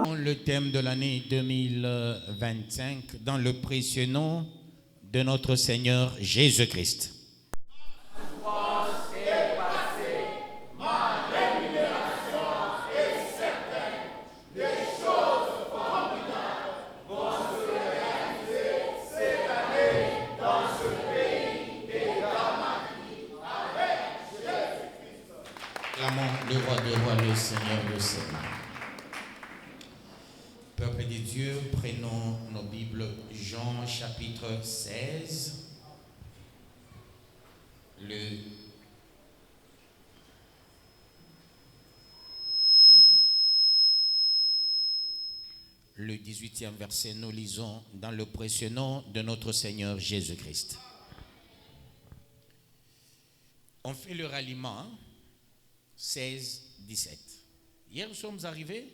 Le thème de l'année 2025 dans le précieux nom de notre Seigneur Jésus-Christ. Clamons le roi des rois, le Seigneur de Seigneur. Peuple de Dieu, prenons nos Bibles, Jean chapitre 16, le 18e verset, nous lisons dans le précieux nom de notre Seigneur Jésus-Christ. On fait le ralliement, 16, 17. Hier, nous sommes arrivés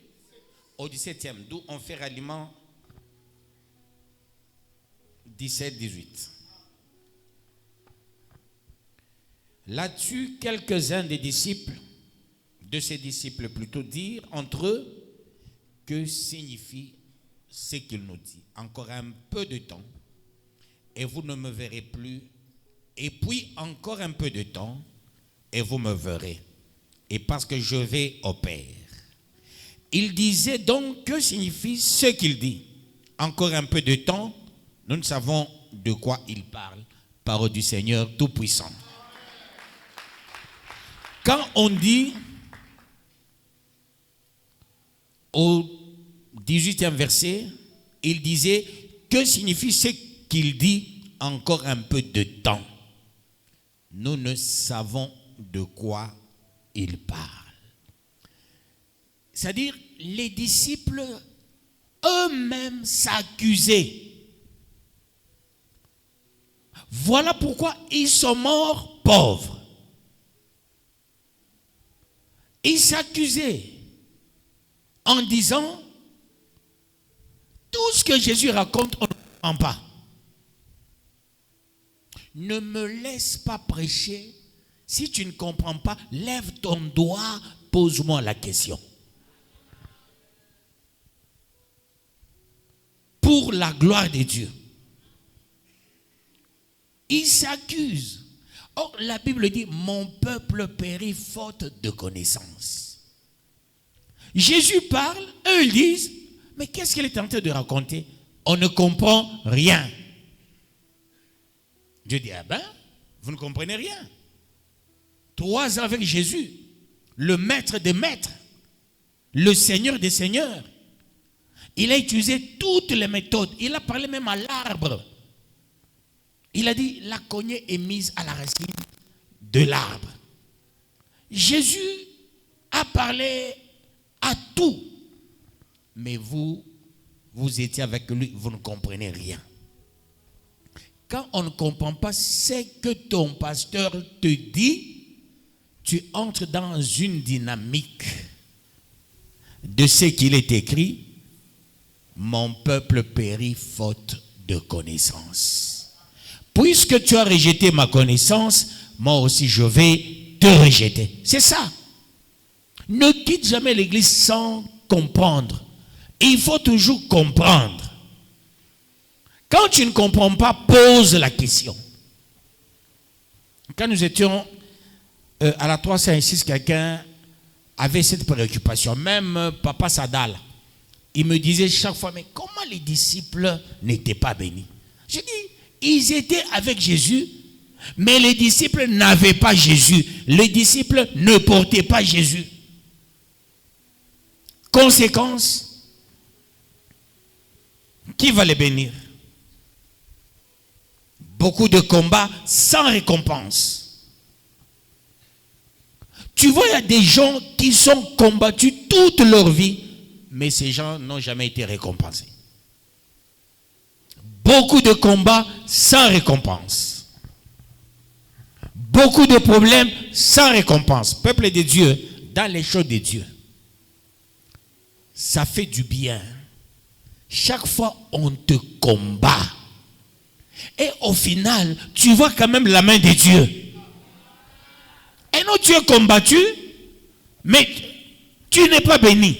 au 17e, d'où on fait ralliement 17, 18. Là-dessus, quelques-uns des disciples, de ses disciples plutôt, dirent entre eux, que signifie ce qu'il nous dit? Encore un peu de temps, et vous ne me verrez plus, et puis encore un peu de temps, et vous me verrez, et parce que je vais au Père. Il disait donc, que signifie ce qu'il dit? Encore un peu de temps, nous ne savons de quoi il parle. Parole du Seigneur Tout-Puissant. Quand on dit au 18e verset, il disait, que signifie ce qu'il dit? Encore un peu de temps. Nous ne savons de quoi il parle. C'est-à-dire, les disciples eux-mêmes s'accusaient. Voilà pourquoi ils sont morts pauvres. Ils s'accusaient en disant, tout ce que Jésus raconte, on ne comprend pas. Ne me laisse pas prêcher. Si tu ne comprends pas, lève ton doigt, pose-moi la question. Pour la gloire de Dieu. Ils s'accusent. Or, la Bible dit, mon peuple périt faute de connaissance. Jésus parle, eux ils disent, mais qu'est-ce qu'il est en train de raconter? On ne comprend rien. Dieu dit, ah ben, vous ne comprenez rien. 3 ans avec Jésus, le maître des maîtres, le Seigneur des seigneurs. Il a utilisé toutes les méthodes. Il a parlé même à l'arbre. Il a dit, la cognée est mise à la racine de l'arbre. Jésus a parlé à tout. Mais vous étiez avec lui, vous ne comprenez rien. Quand on ne comprend pas ce que ton pasteur te dit, tu entres dans une dynamique de ce qu'il est écrit. Mon peuple périt faute de connaissance. Puisque tu as rejeté ma connaissance, moi aussi je vais te rejeter. C'est ça. Ne quitte jamais l'église sans comprendre. Il faut toujours comprendre. Quand tu ne comprends pas, pose la question. Quand nous étions à la 306, quelqu'un avait cette préoccupation. Même Papa Sadal, il me disait chaque fois, mais comment les disciples n'étaient pas bénis? Je dis, ils étaient avec Jésus, mais les disciples n'avaient pas Jésus. Les disciples ne portaient pas Jésus. Conséquence, qui va les bénir? Beaucoup de combats sans récompense. Tu vois, il y a des gens qui sont combattus toute leur vie, mais ces gens n'ont jamais été récompensés. Beaucoup de combats sans récompense. Beaucoup de problèmes sans récompense. Peuple de Dieu, dans les choses de Dieu, ça fait du bien. Chaque fois, on te combat. Et au final, tu vois quand même la main de Dieu. Et non, tu es combattu, mais tu n'es pas béni.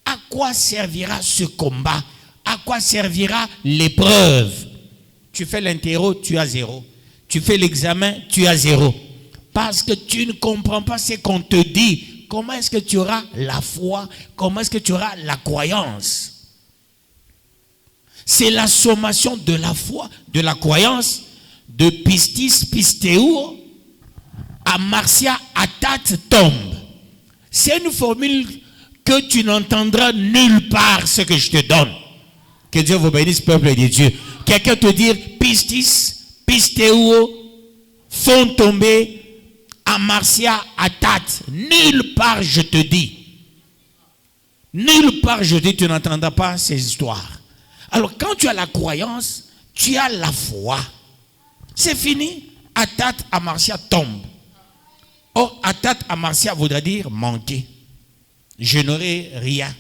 À quoi servira ce combat? À quoi servira l'épreuve? Tu fais l'interro, tu as 0. Tu fais l'examen, tu as 0. Parce que tu ne comprends pas ce qu'on te dit. Comment est-ce que tu auras la foi? Comment est-ce que tu auras la croyance? C'est la sommation de la foi, de la croyance, de pistis, pistéo, amartia, atat, tombe. C'est une formule que tu n'entendras nulle part ce que je te donne. Que Dieu vous bénisse, peuple de Dieu. Quelqu'un te dit pistis, pistéo, font tomber, amartia, atat. Nulle part je te dis. Nulle part je te dis, tu n'entendras pas ces histoires. Alors quand tu as la croyance, tu as la foi. C'est fini. Atat, amartia tombe. Or, atat, amartia voudrait dire manquer. Je n'aurai rien.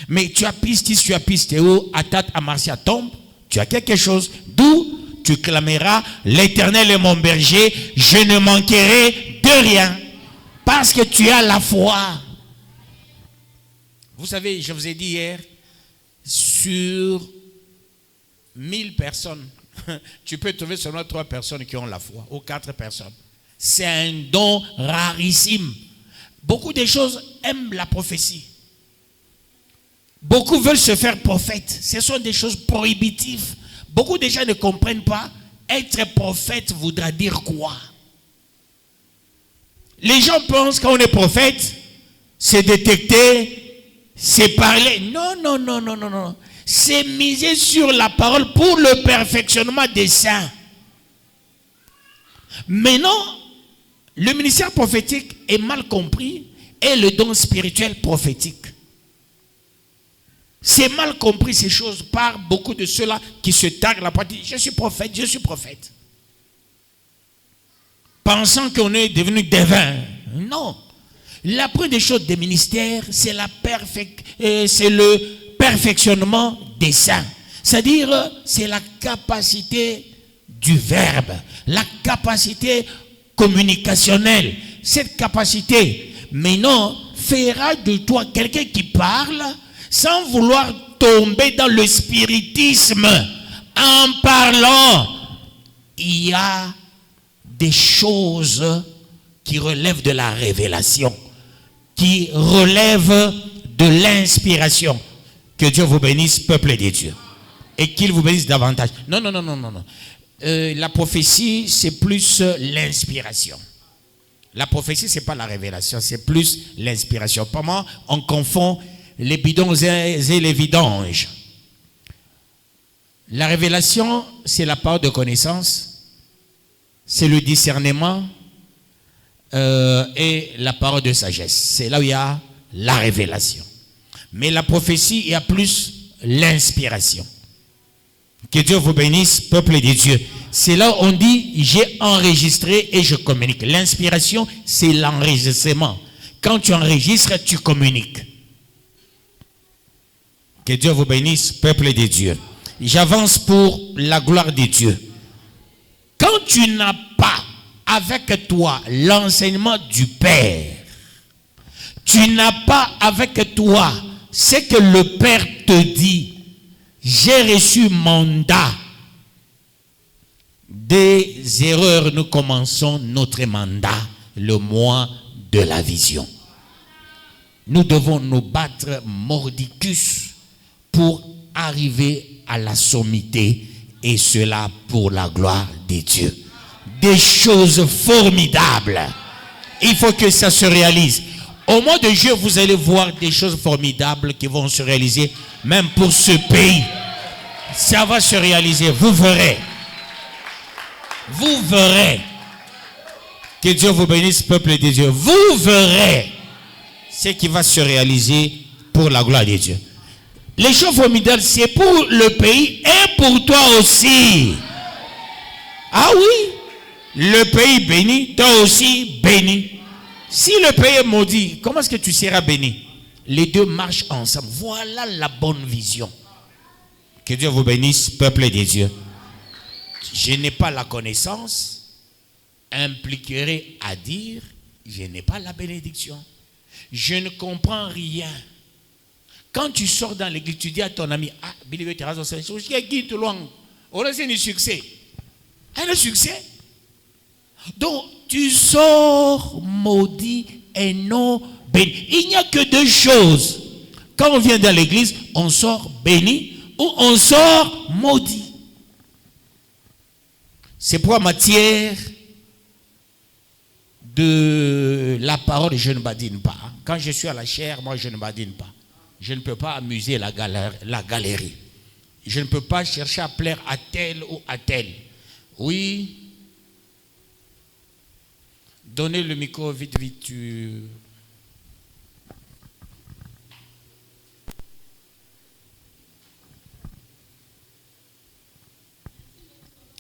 Mais tu as pistis, tu as pistéo, atat, amartia tombe. Tu as quelque chose. D'où tu clameras, l'Éternel est mon berger, je ne manquerai de rien. Parce que tu as la foi. Vous savez, je vous ai dit hier, sur 1000 personnes, tu peux trouver seulement 3 personnes qui ont la foi, ou 4 personnes. C'est un don rarissime. Beaucoup de choses aiment la prophétie. Beaucoup veulent se faire prophète. Ce sont des choses prohibitives. Beaucoup de gens ne comprennent pas. Être prophète voudra dire quoi? Les gens pensent qu'on est prophète, c'est détecter, c'est parler. Non, non, non, non, non, non. C'est miser sur la parole pour le perfectionnement des saints. Maintenant, le ministère prophétique est mal compris et le don spirituel prophétique. C'est mal compris ces choses par beaucoup de ceux-là qui se taguent la partie. Je suis prophète, je suis prophète. Pensant qu'on est devenu divin. Non. La première des choses des ministères, c'est le perfectionnement des saints. C'est-à-dire, c'est la capacité du verbe, la capacité communicationnelle. Cette capacité, maintenant, fera de toi quelqu'un qui parle sans vouloir tomber dans le spiritisme. En parlant, il y a des choses qui relèvent de la révélation, qui relèvent de l'inspiration. Que Dieu vous bénisse, peuple de Dieu. Et qu'il vous bénisse davantage. Non, non, non, non, non, non. La prophétie, c'est plus l'inspiration. La prophétie, ce n'est pas la révélation, c'est plus l'inspiration. Comment on confond les bidons et les vidanges? La révélation, c'est la part de connaissance, c'est le discernement et la parole de sagesse. C'est là où il y a la révélation. Mais la prophétie, il y a plus l'inspiration. Que Dieu vous bénisse, peuple de Dieu. C'est là où on dit, j'ai enregistré et je communique. L'inspiration, c'est l'enregistrement. Quand tu enregistres, tu communiques. Que Dieu vous bénisse, peuple de Dieu. J'avance pour la gloire de Dieu. Quand tu n'as pas avec toi l'enseignement du Père, tu n'as pas avec toi ce que le Père te dit. J'ai reçu mandat. Des erreurs, nous commençons notre mandat le mois de la vision. Nous devons nous battre mordicus pour arriver à la sommité, et cela pour la gloire de Dieu. Des choses formidables. Il faut que ça se réalise. Au mois de juillet, vous allez voir des choses formidables qui vont se réaliser, même pour ce pays. Ça va se réaliser, vous verrez. Vous verrez. Que Dieu vous bénisse, peuple de Dieu. Vous verrez ce qui va se réaliser pour la gloire de Dieu. Les choses formidables, c'est pour le pays et pour toi aussi. Ah oui, le pays béni, toi aussi béni. Si le pays est maudit, comment est-ce que tu seras béni? Les deux marchent ensemble. Voilà la bonne vision. Que Dieu vous bénisse, peuple de Dieu. Je n'ai pas la connaissance, impliquerait à dire, je n'ai pas la bénédiction. Je ne comprends rien. Quand tu sors dans l'église, tu dis à ton ami, ah, Billy, tu as raison, c'est qui te loin. On a un succès. Un succès. Donc, tu sors maudit et non béni. Il n'y a que deux choses. Quand on vient dans l'église, on sort béni ou on sort maudit. C'est pour matière de la parole, je ne badine pas. Quand je suis à la chair, moi je ne badine pas. Je ne peux pas amuser la galerie. Je ne peux pas chercher à plaire à tel ou à tel. Oui. Donnez le micro vite, vite.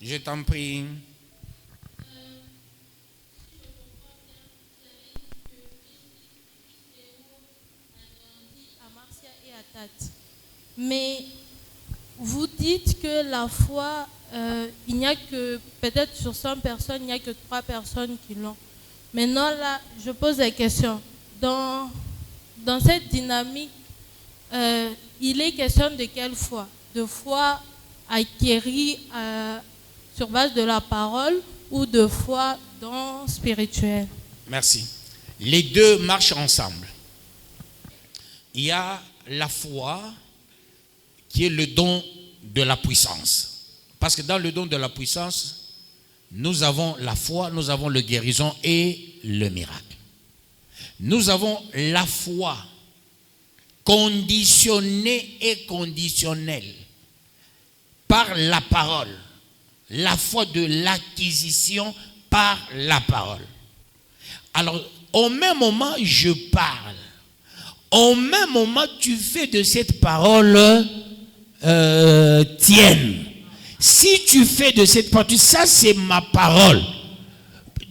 Je t'en prie. Mais vous dites que la foi, il n'y a que, peut-être sur 100 personnes, il n'y a que 3 personnes qui l'ont. Maintenant, là, je pose la question. Dans cette dynamique, il est question de quelle foi? De foi acquérie sur base de la parole ou de foi dans spirituel? Merci. Les deux marchent ensemble. Il y a la foi qui est le don de la puissance. Parce que dans le don de la puissance, nous avons la foi, nous avons le guérison et le miracle. Nous avons la foi conditionnée et conditionnelle par la parole. La foi de l'acquisition par la parole. Alors, au même moment, je parle. Au même moment, tu fais de cette parole tienne. Si tu fais de cette parole, ça c'est ma parole.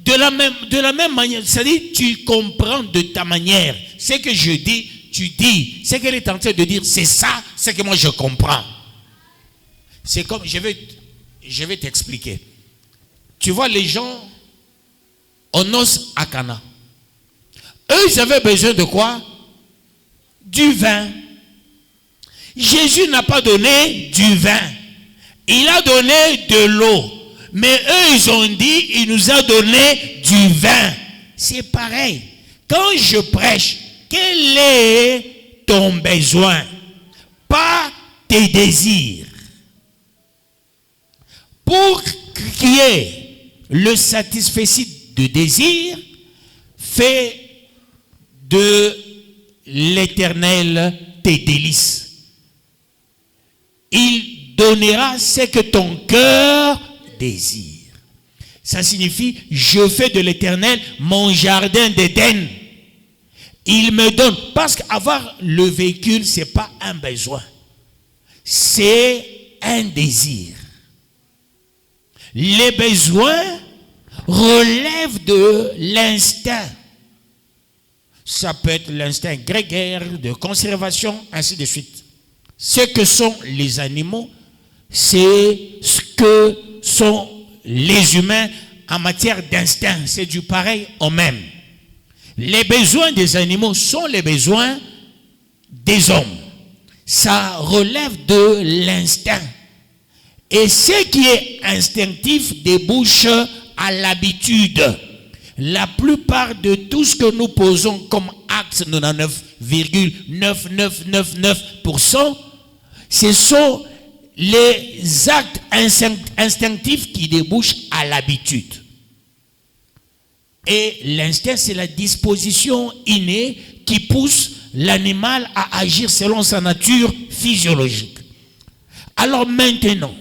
De la même manière, c'est-à-dire tu comprends de ta manière. Ce que je dis, tu dis. Ce qu'elle est en train de dire, c'est ça, c'est que moi je comprends. C'est comme, je vais t'expliquer. Tu vois les gens, aux noces à Cana. Eux, ils avaient besoin de quoi? Du vin. Jésus n'a pas donné du vin. Il a donné de l'eau. Mais eux, ils ont dit, il nous a donné du vin. C'est pareil. Quand je prêche, quel est ton besoin? Pas tes désirs. Pour qu'il y ait le satisfecit de désir, fais de l'Éternel tes délices. Il donnera ce que ton cœur désire. Ça signifie, je fais de l'Éternel mon jardin d'Éden. Il me donne, parce qu'avoir le véhicule, ce n'est pas un besoin. C'est un désir. Les besoins relèvent de l'instinct. Ça peut être l'instinct grégaire, de conservation, ainsi de suite. Ce que sont les animaux, c'est ce que sont les humains en matière d'instinct. C'est du pareil au même. Les besoins des animaux sont les besoins des hommes. Ça relève de l'instinct. Et ce qui est instinctif débouche à l'habitude. La plupart de tout ce que nous posons comme acte, 99,9999%, ce sont les actes instinctifs qui débouchent à l'habitude. Et l'instinct, c'est la disposition innée qui pousse l'animal à agir selon sa nature physiologique. Alors maintenant,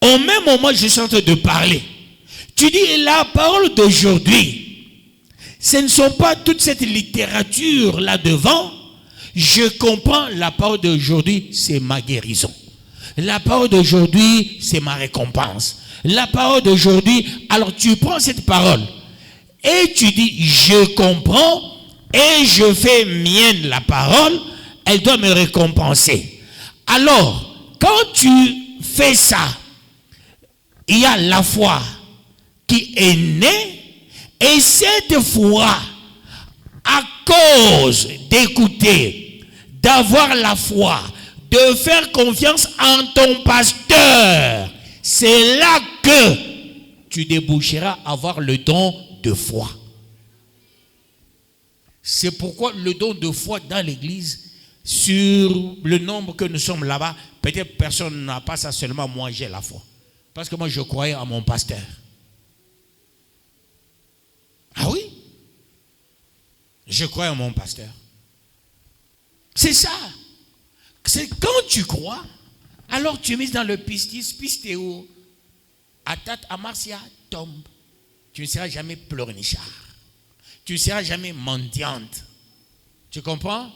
au même moment, je suis en train de parler. Tu dis, la parole d'aujourd'hui, ce ne sont pas toute cette littérature là-devant. Je comprends, la parole d'aujourd'hui, c'est ma guérison. La parole d'aujourd'hui, c'est ma récompense. La parole d'aujourd'hui, alors tu prends cette parole et tu dis, je comprends et je fais mienne la parole, elle doit me récompenser. Alors, quand tu fais ça, il y a la foi qui est née, et cette foi, à cause d'écouter, d'avoir la foi, de faire confiance en ton pasteur, c'est là que tu déboucheras à avoir le don de foi. C'est pourquoi le don de foi dans l'église, sur le nombre que nous sommes là-bas, peut-être personne n'a pas ça, seulement moi j'ai la foi. Parce que moi je croyais à mon pasteur. Ah oui? Je crois à mon pasteur. C'est ça. C'est quand tu crois, alors tu es mis dans le pistis, pistéo. Atat amarcia tombe. Tu ne seras jamais pleurnichard. Tu ne seras jamais mendiante. Tu comprends?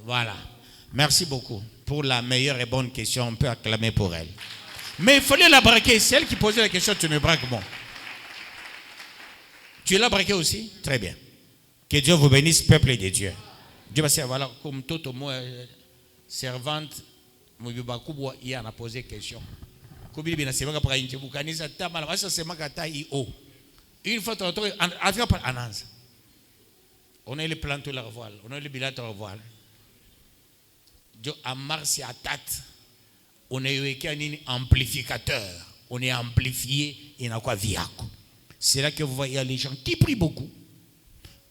Voilà. Merci beaucoup pour la meilleure et bonne question. On peut acclamer pour elle. Mais il fallait la braquer. C'est elle qui posait la question, tu me braques bon. Tu l'as braqué aussi? Très bien. Que Dieu vous bénisse, peuple de Dieu. Dieu va se voilà, comme tout moi, servante, il a posé question. Une fois, on a les plantes de la voile, on a les bilans de la voile. Dieu a marché à tête. On est un amplificateur. On est amplifié et on a quoi viaco. C'est là que vous voyez les gens qui prient beaucoup,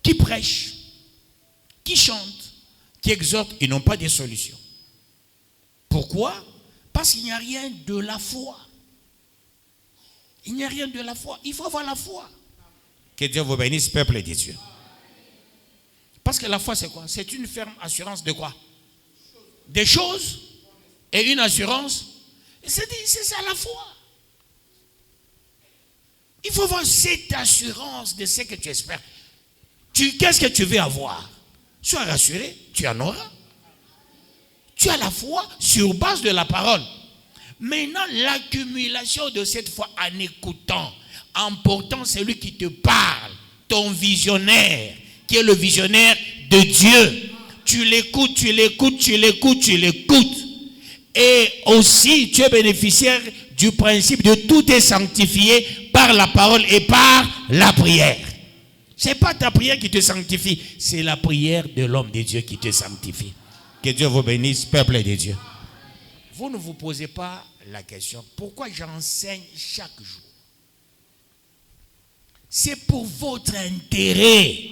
qui prêchent, qui chantent, qui exhortent et n'ont pas de solution. Pourquoi? Parce qu'il n'y a rien de la foi. Il n'y a rien de la foi. Il faut avoir la foi. Que Dieu vous bénisse, peuple de Dieu. Parce que la foi, c'est quoi? C'est une ferme assurance de quoi? Des choses et une assurance. C'est ça la foi. Il faut avoir cette assurance de ce que tu espères. Qu'est-ce que tu veux avoir? Sois rassuré, tu en auras. Tu as la foi sur base de la parole. Maintenant, l'accumulation de cette foi en écoutant, en portant celui qui te parle, ton visionnaire, qui est le visionnaire de Dieu. Tu l'écoutes, tu l'écoutes, tu l'écoutes, tu l'écoutes. Et aussi, tu es bénéficiaire du principe de tout est sanctifié par la parole et par la prière. Ce n'est pas ta prière qui te sanctifie, c'est la prière de l'homme de Dieu qui te sanctifie. Que Dieu vous bénisse, peuple de Dieu. Vous ne vous posez pas la question, pourquoi j'enseigne chaque jour? C'est pour votre intérêt.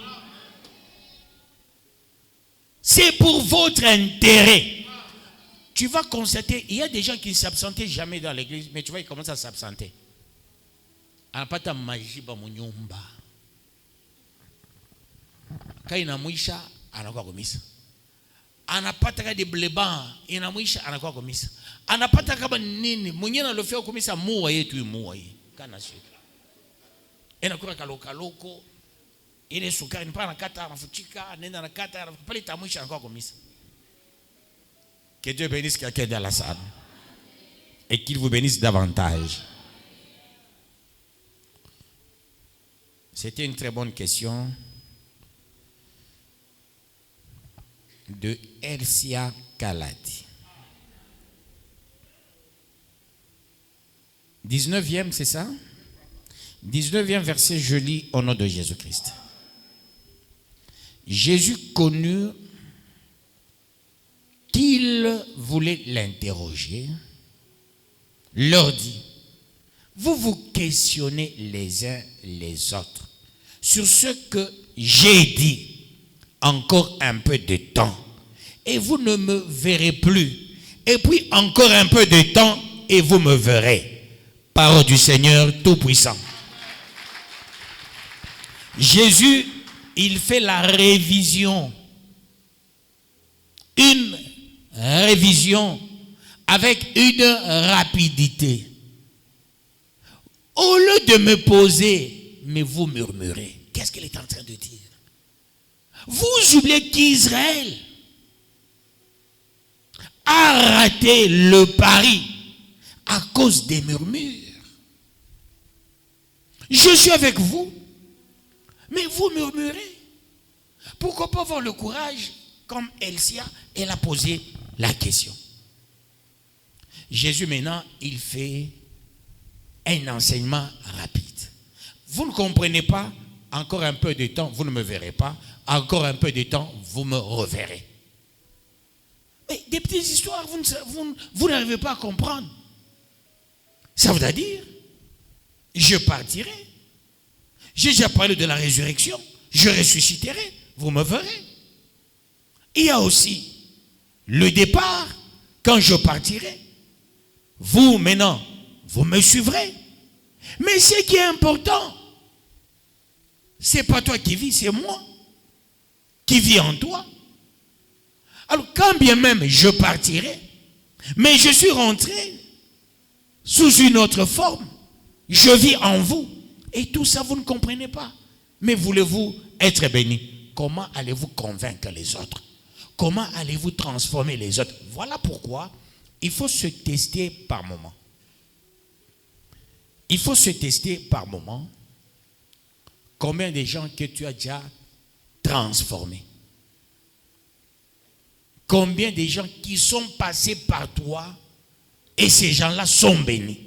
C'est pour votre intérêt. Tu vas constater, il y a des gens qui ne s'absentaient jamais dans l'église, mais tu vois, ils commencent à s'absenter. On n'a pas ta magie dans mon nyumba. Quand il y a un mouïcha, on a quoi comme ça? On n'a pas de bléban, il y a un mouïcha, on a quoi comme ça? On n'a pas de nini, mouïna le fait comme ça, mouaye, tu es mouaye. Canassi. Et on a quoi kaloko. Il est sous carine, pas en kata, en fuchika, nena en kata, pas les tamouches encore comme ça. Que Dieu bénisse quelqu'un dans la salle. Et qu'il vous bénisse davantage. C'était une très bonne question de Elsia Kalati. 19e, c'est ça? 19e verset, je lis au nom de Jésus-Christ. Jésus connut qu'ils voulaient l'interroger, leur dit, vous vous questionnez les uns les autres sur ce que j'ai dit encore un peu de temps et vous ne me verrez plus, et puis encore un peu de temps et vous me verrez. Parole du Seigneur Tout-Puissant. Jésus, il fait la révision. Une révision avec une rapidité. Au lieu de me poser, mais vous murmurez. Qu'est-ce qu'il est en train de dire? Vous oubliez qu'Israël a raté le pari à cause des murmures. Je suis avec vous, mais vous murmurez. Pourquoi pas avoir le courage, comme Elsia, elle a posé la question. Jésus maintenant, il fait un enseignement rapide. Vous ne comprenez pas, encore un peu de temps, vous ne me verrez pas. Encore un peu de temps, vous me reverrez. Mais des petites histoires, vous n'arrivez pas à comprendre. Ça veut dire, je partirai. J'ai déjà parlé de la résurrection. Je ressusciterai. Vous me verrez. Il y a aussi le départ. Quand je partirai, vous maintenant, vous me suivrez. Mais ce qui est important, c'est pas toi qui vis, c'est moi qui vis en toi. Alors quand bien même je partirai, mais je suis rentré sous une autre forme, je vis en vous. Et tout ça, vous ne comprenez pas. Mais voulez-vous être béni? Comment allez-vous convaincre les autres? Comment allez-vous transformer les autres? Voilà pourquoi il faut se tester par moment. Il faut se tester par moment. Combien de gens que tu as déjà transformés? Combien de gens qui sont passés par toi et ces gens-là sont bénis?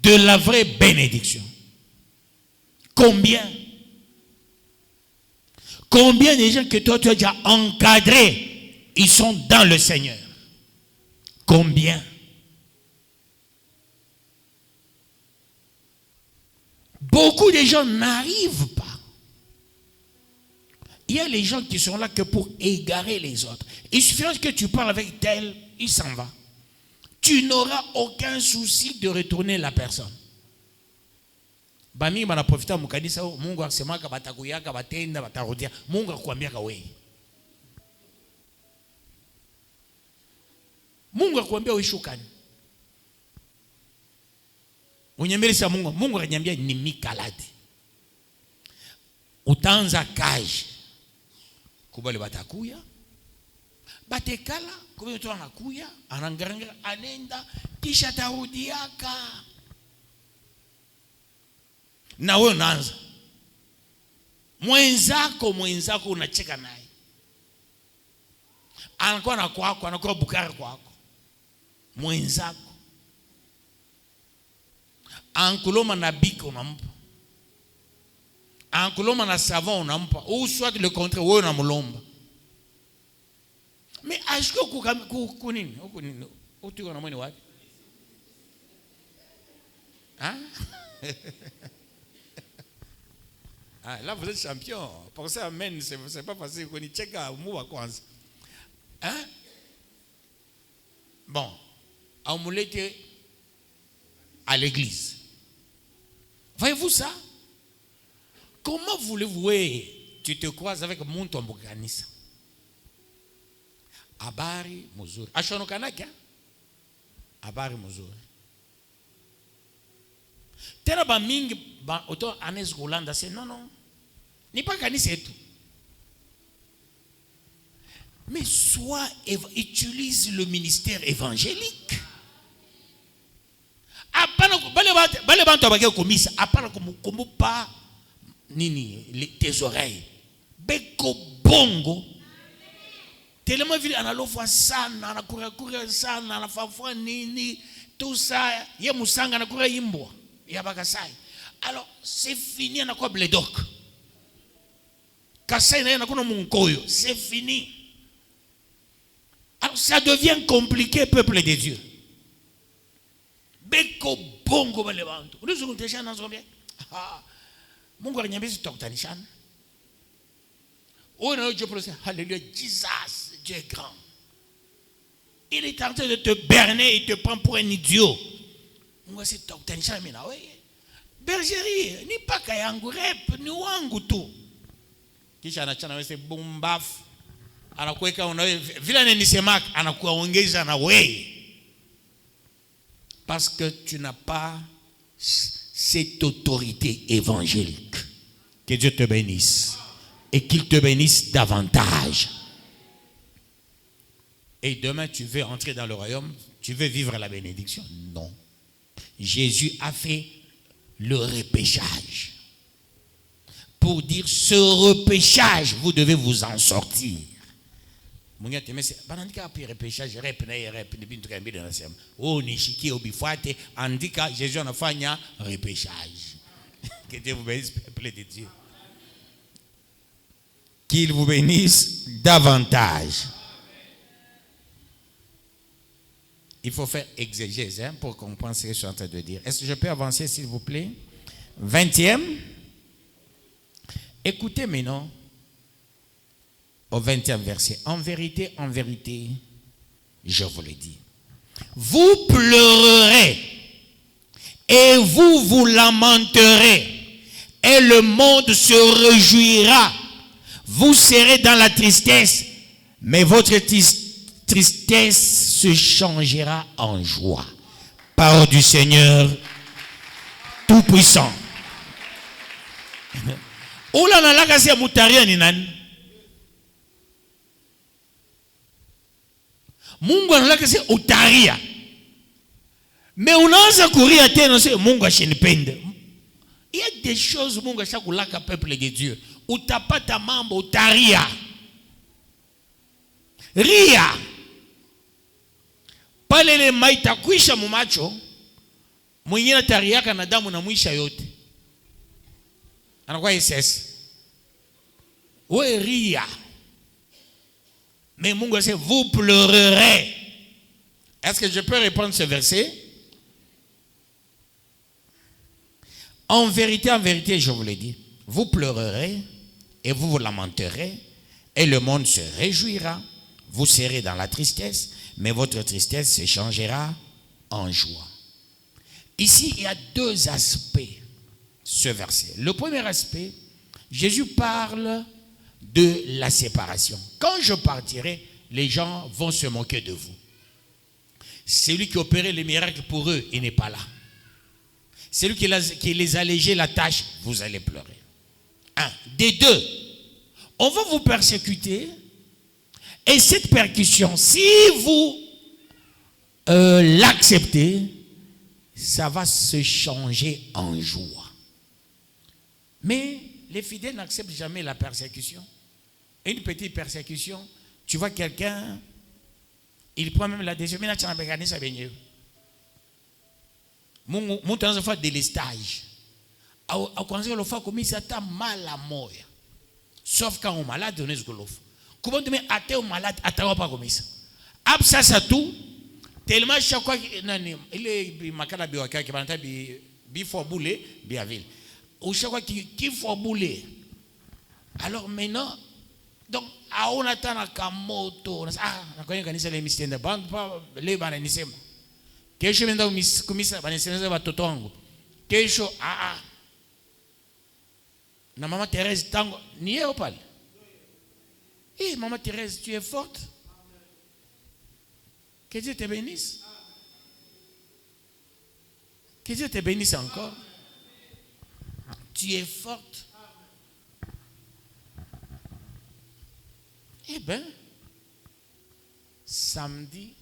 De la vraie bénédiction. Combien? Combien de gens que toi tu as déjà encadrés, ils sont dans le Seigneur? Combien? Beaucoup de gens n'arrivent pas. Il y a les gens qui sont là que pour égarer les autres. Il suffit que tu parles avec tel, il s'en va. Tu n'auras aucun souci de retourner la personne. Bami bana profita mukanisa Mungu akisemaka batakuyaka batenda batarudia. Mungu akwambiaka wewe. Mungu akwambia wewe shukani. Unyembeleza Mungu, Mungu akanyambia ni mikaladi. Utaanza kazi. Kubale batakuya. Batekala, kubale tu anakuya, anangaranga anenda kisha tarudiaka. Na wewe unaanza. Mwenzako unacheka naye. Anakuwa na kwako, anakuwa bukari kwako. Mwenzako. Ankuloma na biko unampa. Ankuloma na savon unampa. Ou soit le contraire, wewe unamlomba. Mais ashiko kunini? Utuko na mwini wapi? Hein? Ah, là vous êtes champion. Pour ça, amen, c'est pas facile. Qu'on y check à mouva kwanza. Hein? Bon, amulete à l'église. Voyez-vous ça? Comment voulez-vous, tu te croises avec mon tombokanisa? Habari muzuri. Ashonokanaka? Habari muzuri. Tena ba mingi ba auto anes Rolanda c'est non. Ni pas kanisa etu. Mais soit utilise le ministère évangélique. Apana bale bantu abake komisa, apana kumupa nini tes oreilles. Beko bongo. Tellement vile analofwa sana, anakura sana, anafafwa nini, tout ça, ye musanga anakura imbwa, yabakasai. Alors, c'est fini anakwa bledok. Kasai na yanakuna munkoyo, c'est fini. Alors, ça devient compliqué, peuple de Dieu. Beko bongo bale bantu. Ulizo kuntesha nazombe. Mungu aliniambia tutakutanishana. Oh non, je prononce alléluia, Jesus, Dieu est grand. Il est en train de te berner, il te prend pour un idiot. Mungu c'est tutakutanishana mimi na wewe. Bergerie, ni paka yangu rep, ni wangu tu. Kisha anachana wewe bumbafu. Anakuweka unawe vile nisemaka anakuongeza na wewe. Parce que tu n'as pas cette autorité évangélique. Que Dieu te bénisse. Et qu'il te bénisse davantage. Et demain, tu veux entrer dans le royaume, tu veux vivre la bénédiction. Non. Jésus a fait le repêchage. Pour dire, ce repêchage, vous devez vous en sortir. Oh, nishiki obifuate andika Jésus anafanya repêchage. Que Dieu vous bénisse, peuple de Dieu. qu'il vous bénisse davantage. Il faut faire exégèse pour comprendre ce que je suis en train de dire. Est-ce que je peux avancer, s'il vous plaît? 20e. Écoutez maintenant au 20e verset. En vérité, je vous le dis. Vous pleurerez et vous lamenterez et le monde se réjouira. Vous serez dans la tristesse, mais votre tristesse se changera en joie. Parole du Seigneur Tout-Puissant. Oula na laka se mutaria ni nani? Mungu analaka se utaria. Mais unaanza kuria tena se Mungu ashinipende. Il y a des choses Mungu ashakulaka peuple de Dieu. Utapata mambo utaria. Ria. Pale ile maita kuisha mumacho, mwingine tariaka na damu na mwisha yote. Anakuwa SS. Ouais, ria. Mais Mungu dit, vous pleurerez. Est-ce que je peux répondre ce verset? En vérité, je vous le dis, vous pleurerez et vous lamenterez et le monde se réjouira. Vous serez dans la tristesse, mais votre tristesse se changera en joie. Ici, il y a deux aspects, ce verset. Le premier aspect, Jésus parle de la séparation. Quand je partirai, les gens vont se moquer de vous. Celui qui opérait les miracles pour eux, il n'est pas là. Celui qui les allégeait la tâche, vous allez pleurer. Un. Des deux, on va vous persécuter. Et cette persécution, si vous l'acceptez, ça va se changer en joie. Mais les fidèles n'acceptent jamais la persécution. Une petite persécution, tu vois quelqu'un, il prend même la décision. Mon temps de faire délestage. Au conseil, le fait comme ça, t'as mal à mort. Sauf quand on est malade, on est golof. Comment tu mets à tes malade, à ta pas comme ça. Absa ça tout. Tellement chaque fois il est makala biwaka qui va bifo boule biaville. Ou chaque fois qui faut bouler. Alors maintenant, donc à on attend à kamoto. Ah, na konya kanisa le mistenda band pa le bana nisema. Kesho menda kumisa bana nisema watoto wangu. Kesho na maman Thérèse tango ni yeye pale. Eh maman Thérèse, tu es forte. Que Dieu te bénisse. Que Dieu te bénisse encore. Tu es forte. Eh bien, samedi,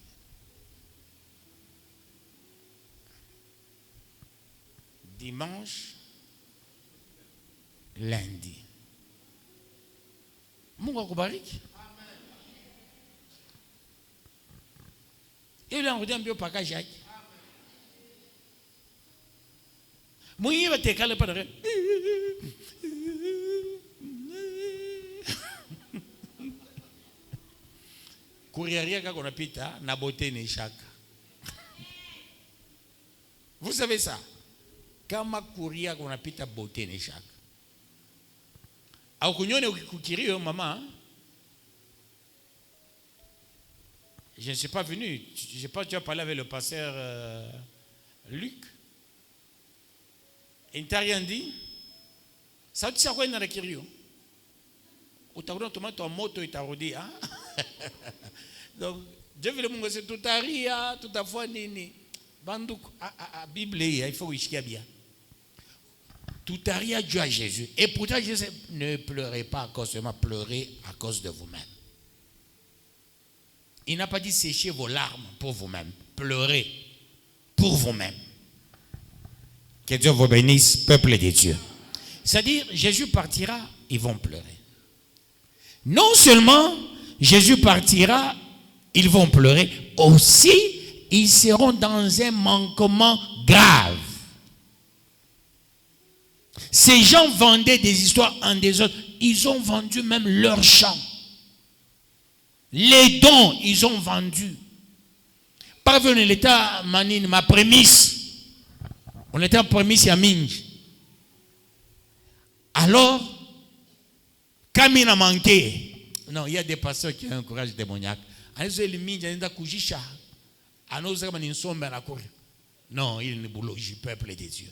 dimanche, lundi. Mungu akubariki. Il a envoyé un bio package Jacques. Moi, va te caler pas de Kouriaria qu'on a pita na beauté ni chaque. Vous savez ça? Kama kouria qu'on a pita beauté ni chaque. Au kunyone ukikirio maman. Je ne suis pas venu. Je sais pas, tu as parlé avec le pasteur Luc. Il ne t'a rien dit. Ça tu sais quoi il a récrit? Ou t'as vu ton moto et t'as redit hein? Donc Dieu veut le monde c'est tout à ria, tout à fois nini. Bandouk Bible il faut y bien. Tout à ria Dieu à Jésus. Et pourtant Jésus ne pleurez pas à cause de moi, pleurez à cause de vous-même. Il n'a pas dit sécher vos larmes pour vous-même. Pleurez pour vous-même. Que Dieu vous bénisse, peuple de Dieu. C'est-à-dire, Jésus partira, ils vont pleurer. Non seulement Jésus partira, ils vont pleurer, aussi ils seront dans un manquement grave. Ces gens vendaient des histoires en des autres. ils ont vendu même leur champ. Les dons, ils ont vendu. Parvenez l'état manine, ma prémisse. On était en prémisse à Minj. Alors, comme il a manqué, non, il y a des pasteurs qui ont un courage démoniaque. Non, il ne bouloge peuple des dieux.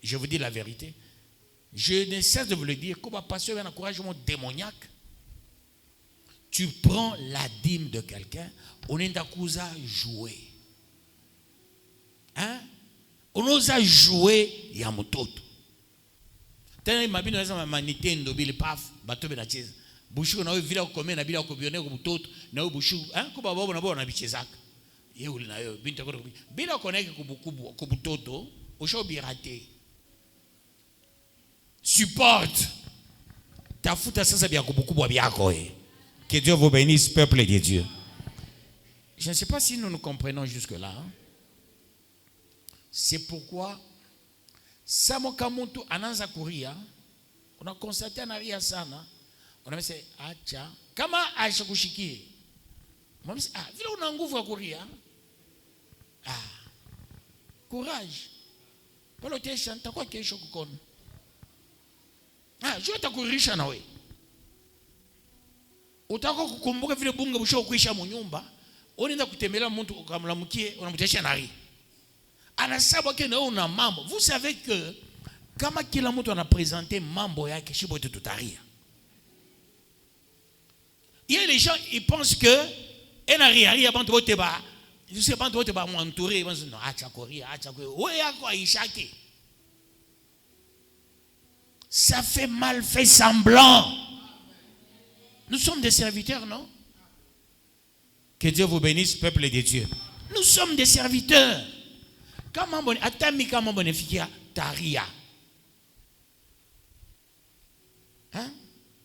Je vous dis la vérité. Je ne cesse de vous le dire. Comme un pasteur a un encouragement démoniaque, tu prends la dîme de quelqu'un, on est d'accusa jouer. Hein? On ose jouer, il y a mon toto. Tellement il m'a dit que manité ndobili paf, bateau benacheza. Bushu na vila komena na bila kobione ko butoto na bushu, hein? Ko babo na bo na bichezaka. Yule na yo binta ko bila koneke ko butoto, osho birate. Supporte. Tafuta sasa bya kubukubwa byako eh. Que Dieu vous bénisse, peuple de Dieu. Je ne sais pas si nous nous comprenons jusque-là. Hein? C'est pourquoi, Samo Kamuntu ananza kuria, on a constaté anaria sana, on a dit, acha, kama aisha kushikie. On a dit, vile una nguvu ya kuria. Courage. Palo tesha, nitakuwa kesho kukono. Jua takurisha na we. Utaka kukumbuka vile bunga busho kuisha mu nyumba, unaenda kutembelea mtu ukamlamukie, unamtesha nari. Anasaba ke na una mambo. Vous savez que kama kila mtu anapresenter mambo yake shibo tutaria. Il y a les gens ils pensent que en arrière bantu bote ba, je sais bantu bote ba m'entourer, ils non acha koria, ouais yako aishaki. Ça fait mal fait semblant. Nous sommes des serviteurs, non? Que Dieu vous bénisse, peuple de Dieu. Nous sommes des serviteurs. Comment bon, atami comment bonifier taria. Hein?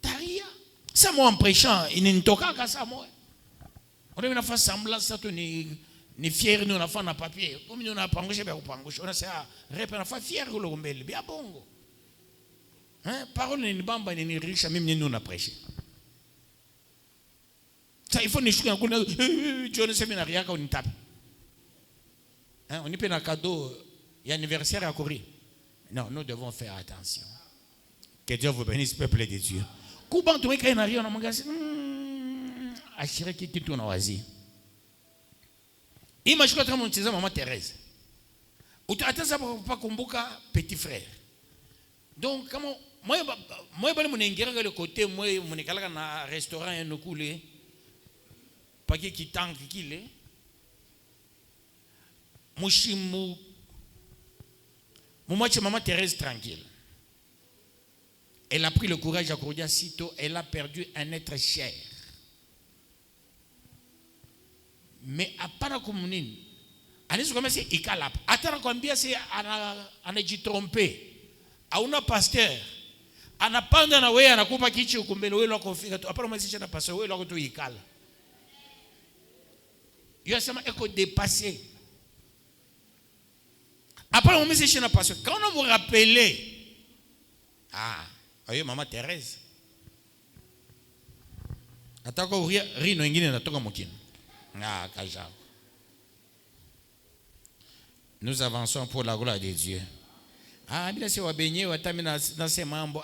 Taria. Ça moi en prêchant, il ne toka qu'à ça moi. On devait faire semblant ça tu ni fier nous on a fait un papier. Comme nous on a pangouché bien pangouché. On a ça répéter on a fait fier le gombel bien bongo. Hein? Parole ni bamba ni riche même nous on a prêché. Ça, il faut ne chouer encore. Dieu ne sait pas rien quand on tape. On y peut un cadeau. Il y a un anniversaire à courir. Non, nous devons faire attention. Que Dieu vous bénisse, peuple de Dieu. Comment tu es quand il arrive dans mon magasin? Assurez qui tourne au Asie. Imagine que mon tisane maman Thérèse. Ou tu attends ça pour pas kumbuka petit frère. Donc comment moi je mon ingérer le côté moi mon écala na restaurant un coulé. Pas qui tangue qu'il est. Mouchimou. Mon maman Thérèse tranquille. Elle a pris le courage à courir sitôt. Elle a perdu un être cher. Mais à part comme nous, elle a commencé à calap. Attends combien c'est à ne tromper. À un pasteur. À ne pas dans la way à la coupe qui tue comme le loco figa. Après moi si je n'ai pas sauvé loco tu y cale. Il y a seulement écho dépassé. Après, on me dit que parce que quand on vous rappelle, voyez, maman Thérèse. Attends qu'on rit, nous avançons pour la gloire de Dieu. Bila si wabenye watami na se mambo.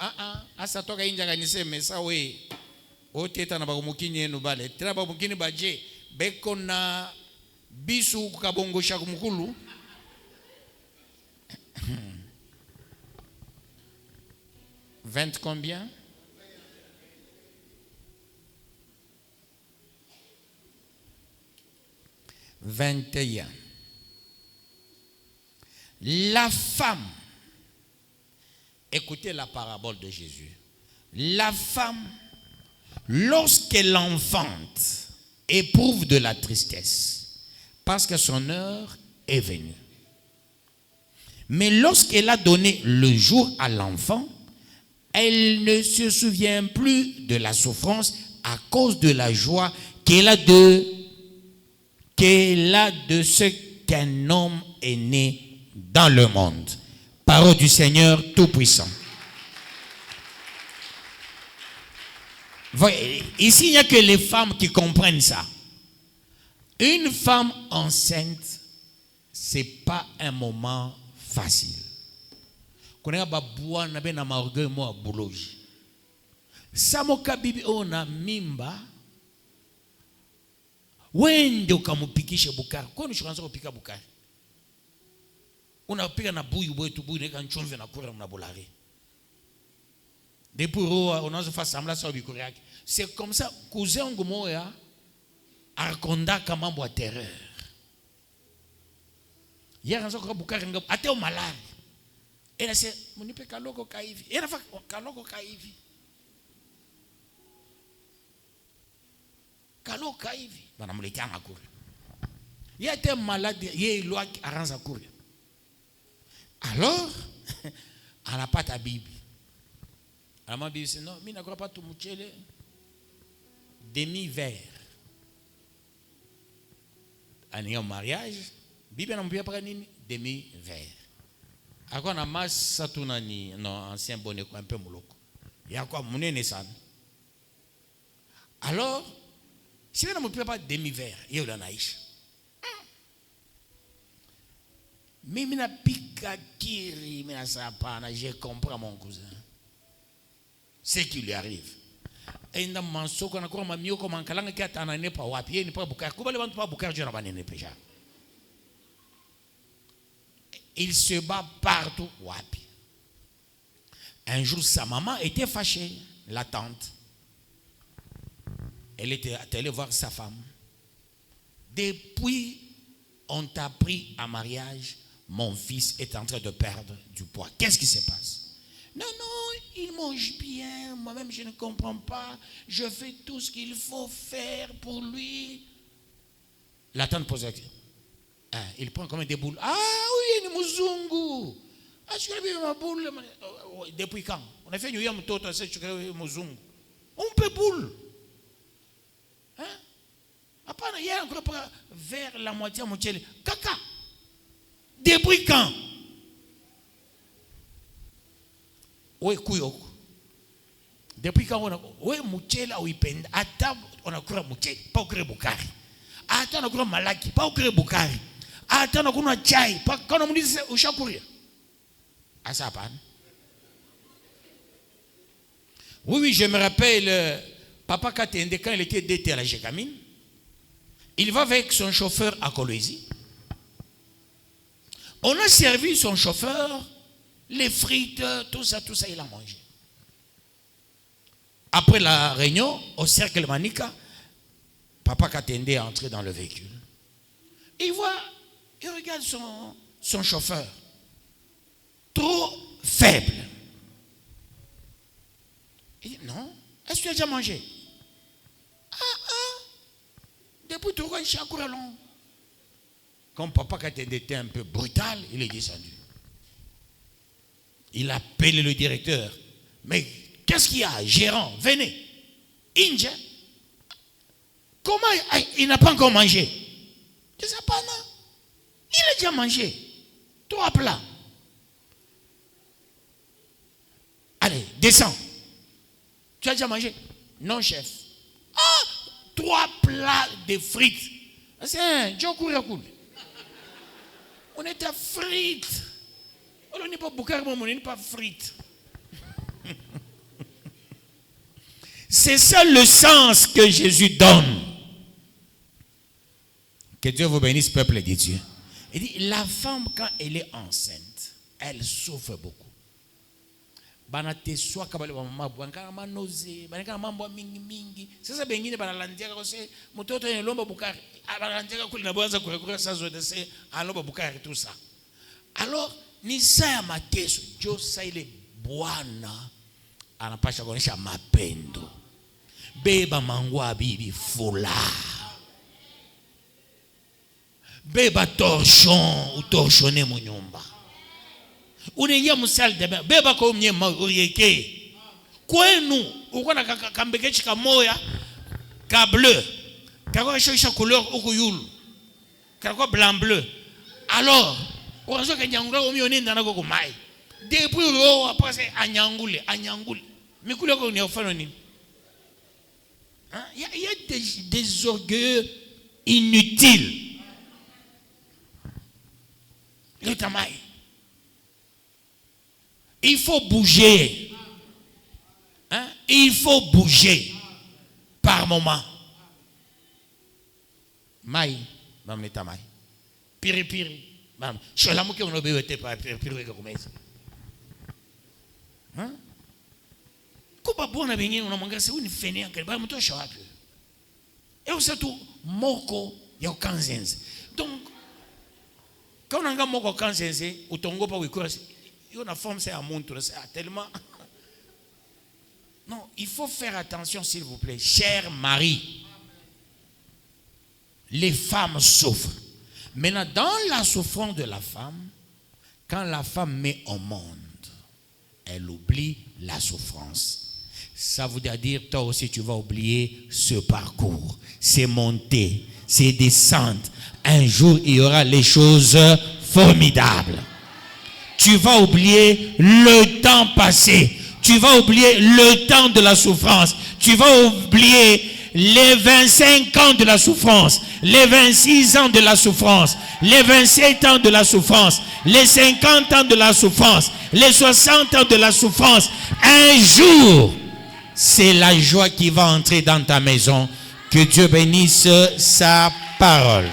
Asa toka inja kaniseme sawe. Oteta na bagumukini yenu bale. Tena bagumukini baje. Beko na bisu kabongo shakumukulu. 20 combien? « 21. La femme, écoutez la parabole de Jésus. La femme, lorsqu'elle enfante, éprouve de la tristesse, parce que son heure est venue. Mais lorsqu'elle a donné le jour à l'enfant, elle ne se souvient plus de la souffrance à cause de la joie qu'elle a de ce qu'un homme est né dans le monde. Parole du Seigneur Tout-Puissant. Voyez, ici, il n'y a que les femmes qui comprennent ça. Une femme enceinte, ce n'est pas un moment facile. Quand on a besoin de m'orgueil, moi, boulogi. Samoka bibi ona mimba. Wende ukamupikishe bukari. Kwa nini shukanza kupika bukari? Unapika na buyu bwetu buyu neka nchumve na kura na bolari. Depuis roa unaanza faire semblant ça bikuri yake. C'est comme ça cousin wangu moya akondaka mambo ya terreur. Yeye anaanza kwa bukari ngapo ate o malari. Ela se munipe kaloko ka hivi. Ela fa kaloko ka hivi. Kaloko ka hivi. Bana mletea ngakuri. Yeye était malade, yeye loi arrange courir. Alors, elle n'a pas ta Bible. Elle m'a dit, non, je ne crois pas tout mouchele demi-verre. Elle est en mariage, la Bible n'a pas pris demi-verre. Alors, on a masse satunani, non, ancien bonnet, un peu mouloko. Il y a quoi, mon naissance. Alors, si on ne pas demi-verre, il y a eu la naïche. Mais mina pikakiri, mina sapana, je comprends mon cousin. Ce qui lui arrive. Et dans mon soko na kwa mamio ko mankalanga ki atana ne pa wapi, ye ni pa bukar. Kuba le bantu pa bukar je na banene peja. Il se bat partout wapi. Un jour sa maman était fâchée, la tante. Elle était allée voir sa femme. Depuis on t'a pris à mariage, mon fils est en train de perdre du poids. Qu'est-ce qui se passe? Non, il mange bien. Moi-même, je ne comprends pas. Je fais tout ce qu'il faut faire pour lui. La tante pose la question. Il prend comme des boules. Ah oui, il est muzungu. Ah, je vais ma boule. Depuis quand? On a fait une yam toto, c'est muzungu. On peut boule. Hein? Après, il y a encore vers la moitié, caca. Depuis quand? Oui, kuyoko. Depuis quand on a. Oui, mouchela ou ipenda. Attends, on a couru mouchela, pas au cré bukari. Attends, on a couru malaki, pas au cré bukari. Attends, on a couru chai, pas quand on me dit où je courir. À ça, pas. Oui, je me rappelle, papa Katende, quand il était dété à la Gécamine, il va avec son chauffeur à Kolwezi. On a servi son chauffeur, les frites, tout ça, il a mangé. Après la réunion, au cercle Manika, papa Katende est entré dans le véhicule. Il regarde son chauffeur. Trop faible. Il dit, non, est-ce que tu as déjà mangé? Depuis tout le chaque long. Comme papa Katende était un peu brutal, il est descendu. Il a appelé le directeur. Mais qu'est-ce qu'il y a? Gérant, venez. Inge, comment il n'a pas encore mangé? Je ne sais pas, non. Il a déjà mangé. 3 plats. Allez, descends. Tu as déjà mangé? Non, chef. 3 plats de frites. C'est un jokourakoul. On est à frites. On n'est pas boucar, on n'est pas frites. C'est ça le sens que Jésus donne. Que Dieu vous bénisse, peuple de Dieu. Il dit, la femme, quand elle est enceinte, elle souffre beaucoup. Banate soit kabale wa mama bwanka na nausée, banaka mambo mingi. Sasa bengine banalandia kwa se mtoto ni lomba bukari. Banalandia kule na bwanza kurekura saa zote se alomba bukari tout ça. Alors ni saa ya mateso, jo saa ile Bwana anapasha kuonesha mapendo. Beba mangwa bibi fula. Beba torchon ou torchonner mu nyumba. Unaingia msali de beba kwa mnyema urieke. Kwenu uko na kambekechi kamoya ka bleu. Kako shoisha couleur uko yulu. Kako blanc bleu. Alors, unazo kanyangula umione ndana ko mai. Depuis ro après anyangule. Mikule ko ni ofano nini? Hein? Il y a des orgueils inutiles. Le tamaï. Il faut bouger. Hein? Il faut bouger par moment. Maï, mam le tamaï. Piri piri. Mam, je suis là qui on a besoin pas piri comme ça. Hein? Kuba bona bengi unamwangalia sasa ni fene yake ba mtu shawapi. Et aussi tout moko ya kanzenze. Donc quand on a moko kanzenze utongo pa wikora yo na forme c'est à montre c'est tellement. Non, il faut faire attention s'il vous plaît, chère Marie. Les femmes souffrent. Maintenant, dans la souffrance de la femme, quand la femme met au monde, elle oublie la souffrance. Ça voudrait dire, toi aussi, tu vas oublier ce parcours. C'est monter, c'est descendre. Un jour, il y aura les choses formidables. Tu vas oublier le temps passé. Tu vas oublier le temps de la souffrance. Tu vas oublier les 25 ans de la souffrance, les 26 ans de la souffrance, les 27 ans de la souffrance, les 50 ans de la souffrance, les 60 ans de la souffrance. Un jour, c'est la joie qui va entrer dans ta maison. Que Dieu bénisse sa parole.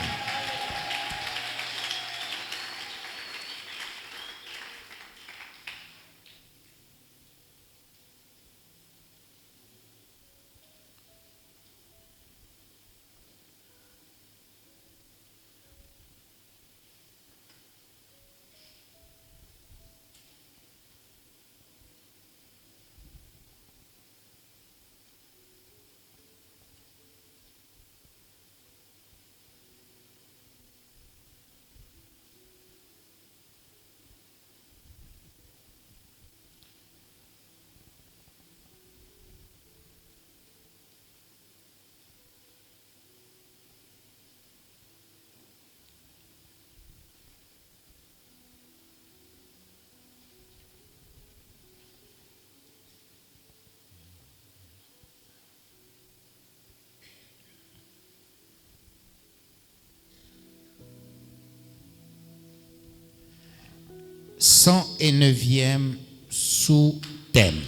Cent et neuvième sous-thème.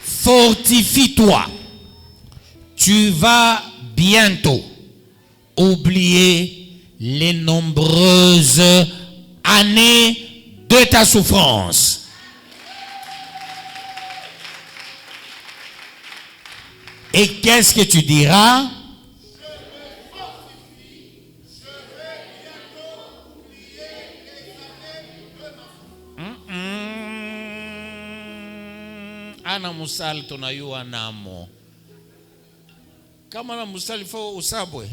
Fortifie-toi. Tu vas bientôt oublier les nombreuses années de ta souffrance. Et qu'est-ce que tu diras? Je me fortifie, je vais bientôt oublier les années de ma souffrance. Ana musali tunayua namo. Kama na musali faut usabwe.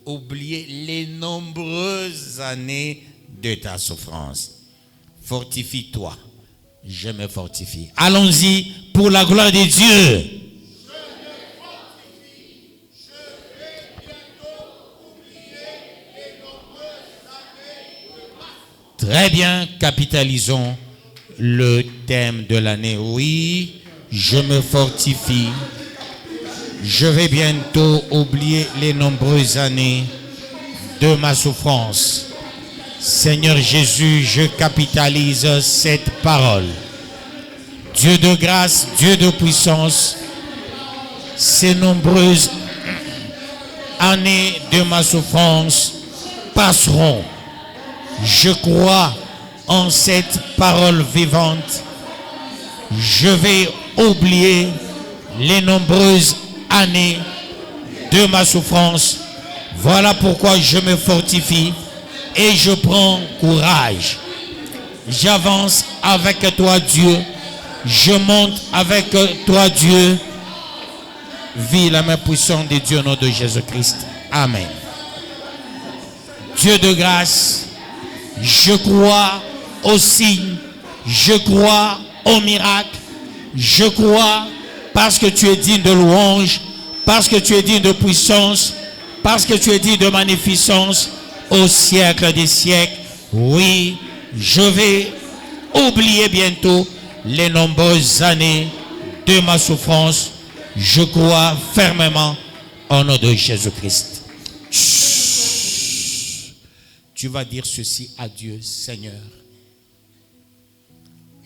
Oublier les nombreuses années de ta souffrance. Fortifie-toi. Je me fortifie. Allons-y pour la gloire de Dieu. Je me fortifie. Je vais bientôt oublier les nombreuses années de ma souffrance. Très bien, capitalisons le thème de l'année. Oui, je me fortifie. Je vais bientôt oublier les nombreuses années de ma souffrance. Seigneur Jésus, je capitalise cette parole. Dieu de grâce, Dieu de puissance, ces nombreuses années de ma souffrance passeront. Je crois en cette parole vivante. Je vais oublier les nombreuses années de ma souffrance. Voilà pourquoi je me fortifie. Et je prends courage. J'avance avec toi, Dieu. Je monte avec toi, Dieu. Vis la main puissante de Dieu au nom de Jésus-Christ. Amen. Dieu de grâce, je crois aux signes. Je crois aux miracles. Je crois parce que tu es digne de louange. Parce que tu es digne de puissance. Parce que tu es digne de magnificence. Au siècle des siècles, Oui, je vais oublier bientôt les nombreuses années de ma souffrance. Je crois fermement au nom de Jésus-Christ. Tu vas dire ceci à Dieu: Seigneur,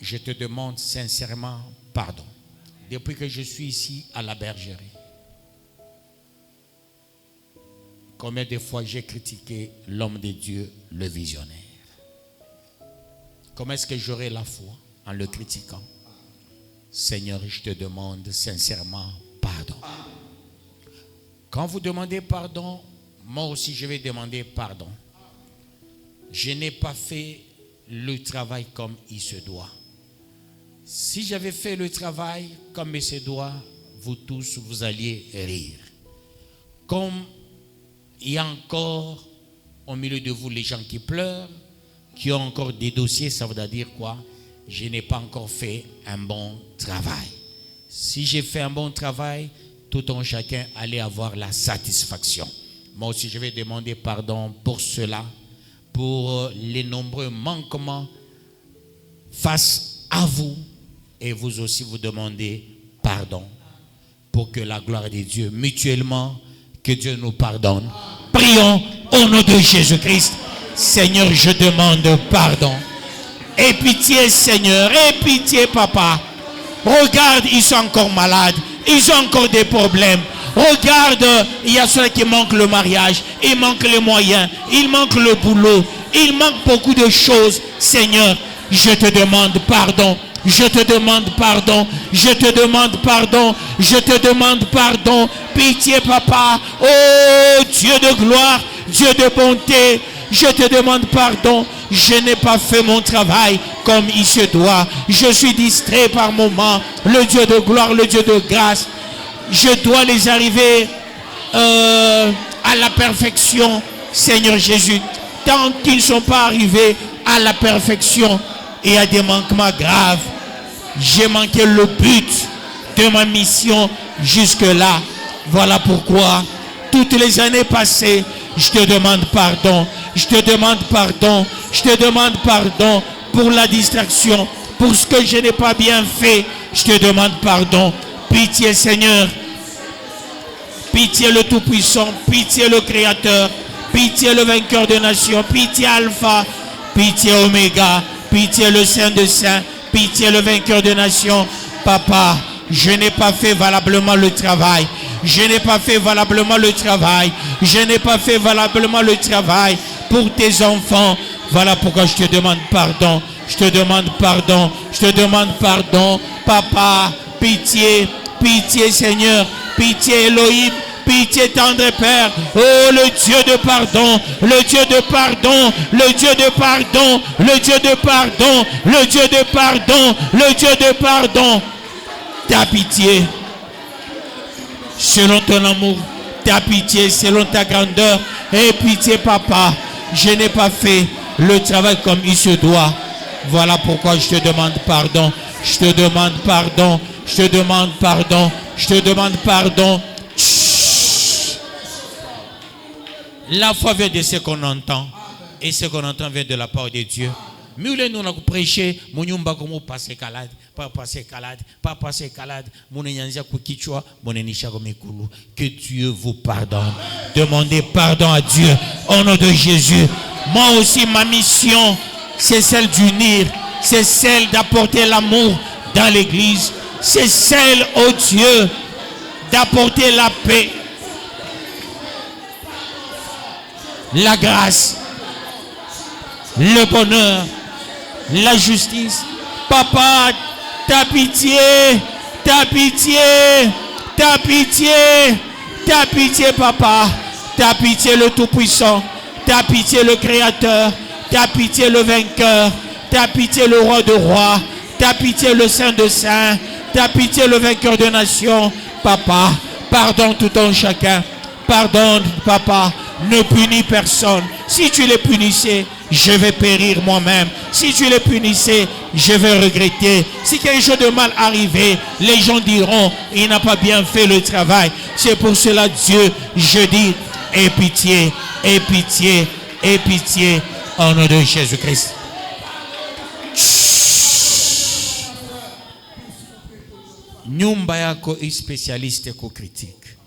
je te demande sincèrement pardon. Depuis que je suis ici à la bergerie, combien de fois j'ai critiqué l'homme de Dieu, le visionnaire? Comment est-ce que j'aurai la foi en le critiquant? Seigneur, je te demande sincèrement pardon. Quand vous demandez pardon, moi aussi je vais demander pardon. Je n'ai pas fait le travail comme il se doit. Si j'avais fait le travail comme il se doit, vous tous, vous alliez rire. Comme il y a encore au milieu de vous les gens qui pleurent, qui ont encore des dossiers, ça veut dire quoi? Je n'ai pas encore fait un bon travail. Si j'ai fait un bon travail, tout un chacun allait avoir la satisfaction. Moi aussi, je vais demander pardon pour cela, pour les nombreux manquements face à vous. Et vous aussi, vous demandez pardon pour que la gloire de Dieu, mutuellement, que Dieu nous pardonne. Prions au nom de Jésus-Christ. Seigneur, je demande pardon. Aie pitié, Seigneur. Aie pitié, Papa. Regarde, ils sont encore malades. Ils ont encore des problèmes. Regarde, il y a ceux qui manquent le mariage. Il manque les moyens. Il manque le boulot. Il manque beaucoup de choses. Seigneur, je te demande pardon. Je te demande pardon. Je te demande pardon. Je te demande pardon. Pitié, Papa. Oh, Dieu de gloire. Dieu de bonté. Je te demande pardon. Je n'ai pas fait mon travail comme il se doit. Je suis distrait par moments. Le Dieu de gloire, le Dieu de grâce. Je dois les arriver à la perfection, Seigneur Jésus. Tant qu'ils ne sont pas arrivés à la perfection, il y a des manquements graves. J'ai manqué le but de ma mission jusque-là. Voilà pourquoi, toutes les années passées, je te demande pardon. Je te demande pardon. Je te demande pardon pour la distraction, pour ce que je n'ai pas bien fait. Je te demande pardon. Pitié, Seigneur. Pitié le Tout-Puissant. Pitié le Créateur. Pitié le vainqueur des nations. Pitié Alpha. Pitié Oméga. Pitié le Saint des Saints. Pitié le vainqueur des nations. Papa, je n'ai pas fait valablement le travail. Je n'ai pas fait valablement le travail. Je n'ai pas fait valablement le travail pour tes enfants. Voilà pourquoi je te demande pardon. Je te demande pardon. Je te demande pardon. Papa, pitié. Pitié, Seigneur. Pitié, Elohim. Pitié, tendre Père. Oh, le Dieu de pardon. Le Dieu de pardon. Le Dieu de pardon. Le Dieu de pardon. Le Dieu de pardon. Le Dieu de pardon. Ta pitié. Selon ton amour, ta pitié, selon ta grandeur. Et pitié, Papa, je n'ai pas fait le travail comme il se doit. Voilà pourquoi je te demande pardon. Je te demande pardon. Je te demande pardon. Je te demande pardon. Chut. La foi vient de ce qu'on entend. Et ce qu'on entend vient de la part de Dieu. Mais nous avons prêché, mon nyumba comme passer calade, pas passer calade, pas passer calade, mon nyanza kukichwa, mon enisha komekulu. Que Dieu vous pardonne. Demandez pardon à Dieu au nom de Jésus. Moi aussi, ma mission, c'est celle d'unir, c'est celle d'apporter l'amour dans l'église, c'est celle, oh Dieu, d'apporter la paix, la grâce, le bonheur, la justice. Papa, ta pitié, ta pitié, ta pitié, ta pitié, Papa, ta pitié le Tout-Puissant, ta pitié le Créateur, ta pitié le Vainqueur, ta pitié le Roi de Rois, ta pitié le Saint de Saints, ta pitié le Vainqueur des nations. Papa, pardonne tout un chacun, pardonne, Papa, ne punis personne. Si tu les punissais, je vais périr moi-même. Si tu les punissais, je vais regretter. Si quelque chose de mal arrivait, les gens diront, il n'a pas bien fait le travail. C'est pour cela, Dieu, je dis, aie pitié, aie pitié, aie pitié, Au nom de Jésus-Christ. Nyumba yako est spécialiste ko critique.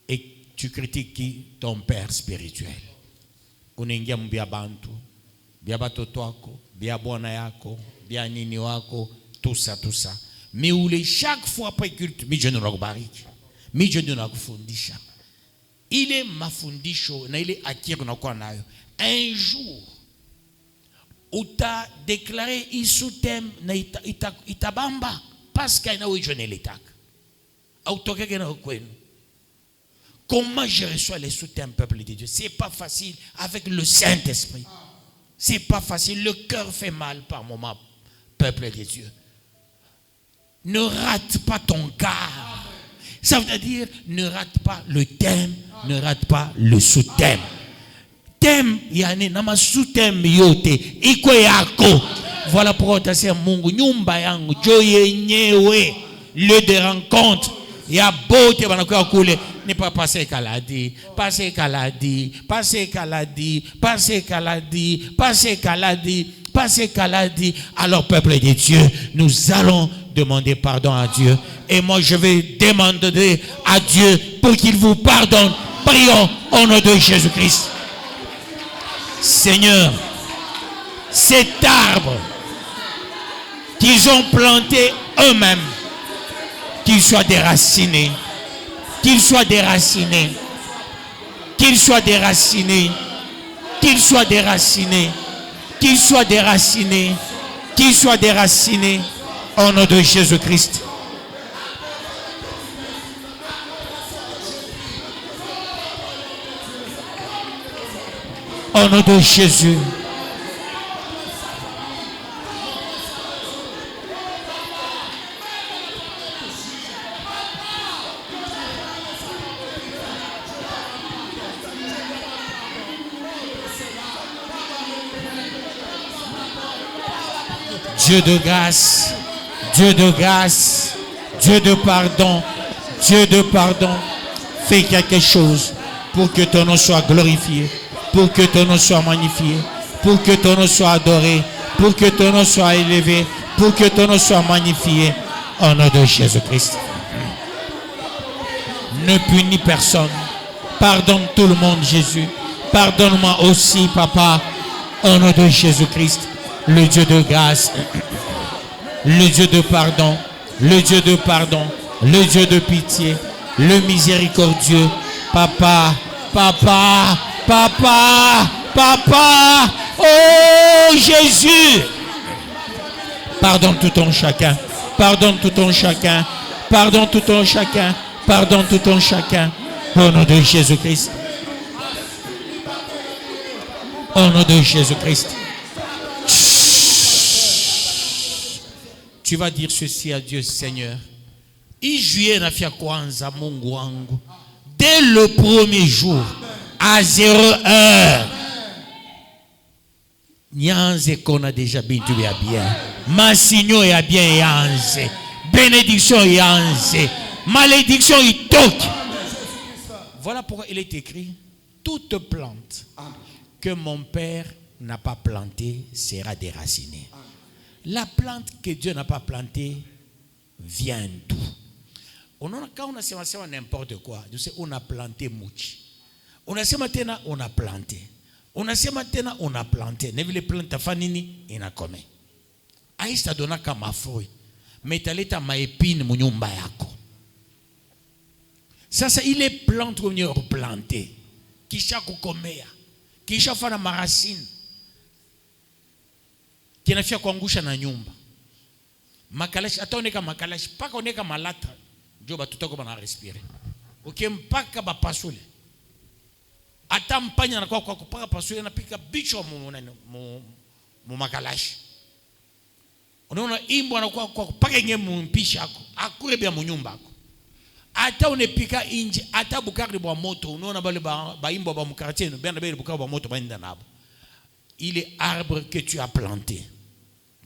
Et tu critiques qui? Ton père spirituel. Unaingia mbia bantu, bia batoto wako, bia bwana yako, bia nini wako, tout ça. Mais chaque fois après culte, mi Dieu nous kubariki. Mi Dieu nous kufundisha. Ile mafundisho na ile akiri unakuwa nayo. Un jour, uta déclaré isutem na itabamba parce qu'il y a eu jeune l'état. Autoke na kwenu. Comment je reçois les soutiens peuple de Dieu? C'est pas facile avec le Saint-Esprit. C'est pas facile, le cœur fait mal par moment, peuple de Dieu. Ne rate pas ton cœur. Ça veut dire ne rate pas le thème, ne rate pas le sous-thème. Thème yani nama sous-thème yote iko yako. Voilà pourquoi tu as Mungu nyumba yangu jo yenyewe lieu de rencontre ya bote banakuwa kule ni pas passer kaladi alors peuple de Dieu nous allons demander pardon à Dieu et moi je vais demander à Dieu pour qu'il vous pardonne. Prions au nom de Jésus-Christ. Seigneur, cet arbre qu'ils ont planté eux-mêmes, qu'il soit déraciné, qu'il soit déraciné, qu'il soit déraciné, qu'il soit déraciné, qu'il soit déraciné, qu'il soit déraciné, au nom de Jésus-Christ. Au nom de Jésus. Dieu de grâce, Dieu de grâce, Dieu de pardon, fais quelque chose pour que ton nom soit glorifié, pour que ton nom soit magnifié, pour que ton nom soit adoré, pour que ton nom soit élevé, pour que ton nom soit magnifié, au nom de Jésus-Christ. Ne punis personne, pardonne tout le monde, Jésus, pardonne-moi aussi, Papa, au nom de Jésus-Christ. Le Dieu de grâce, le Dieu de pardon, le Dieu de pardon, le Dieu de pitié, le miséricordieux, Papa, Papa, Papa, Papa, oh Jésus, pardonne tout ton chacun, pardonne tout ton chacun, pardonne tout ton chacun, pardonne tout ton chacun, au nom de Jésus-Christ, au nom de Jésus-Christ. Tu vas dire ceci à Dieu, Seigneur. Dès le premier jour, à 0 heure, Nyanze qu'on a déjà bien. Massigno est bien Yanze. Bénédiction Yanze. Malédiction il toque. Voilà pourquoi il est écrit: toute plante que mon Père n'a pas plantée sera déracinée. La plante que Dieu n'a pas plantée vient d'où? Quand on a n'importe quoi, on a planté mouchi. On a tena, on a planté. On a tena, on a planté. Ne vile planta fanini ina kome. Aista dona kama fruit. Metaleta ma épine mu nyumba yako. Sasa ile plante qu'on a replanté, kisha kukomea, kisha fana maracine. Kinafia kuangusha na nyumba. Makalashi ataoneka makalashi paka oneka malata ndio batutako bana respirer. Mpaka bapasule. Ata mpanya na kwa paka pasule na pika bicho mu makalashi. Unaona imbo anakuwa kwa paka nge mpisha yako. Akure bia mu nyumba yako. Ata unepika inje, ata bukari bwa moto, unaona bale ba imbo ba mu quartier, bien bale bukari bwa moto ba inda nabo. Il est arbre que tu as planté.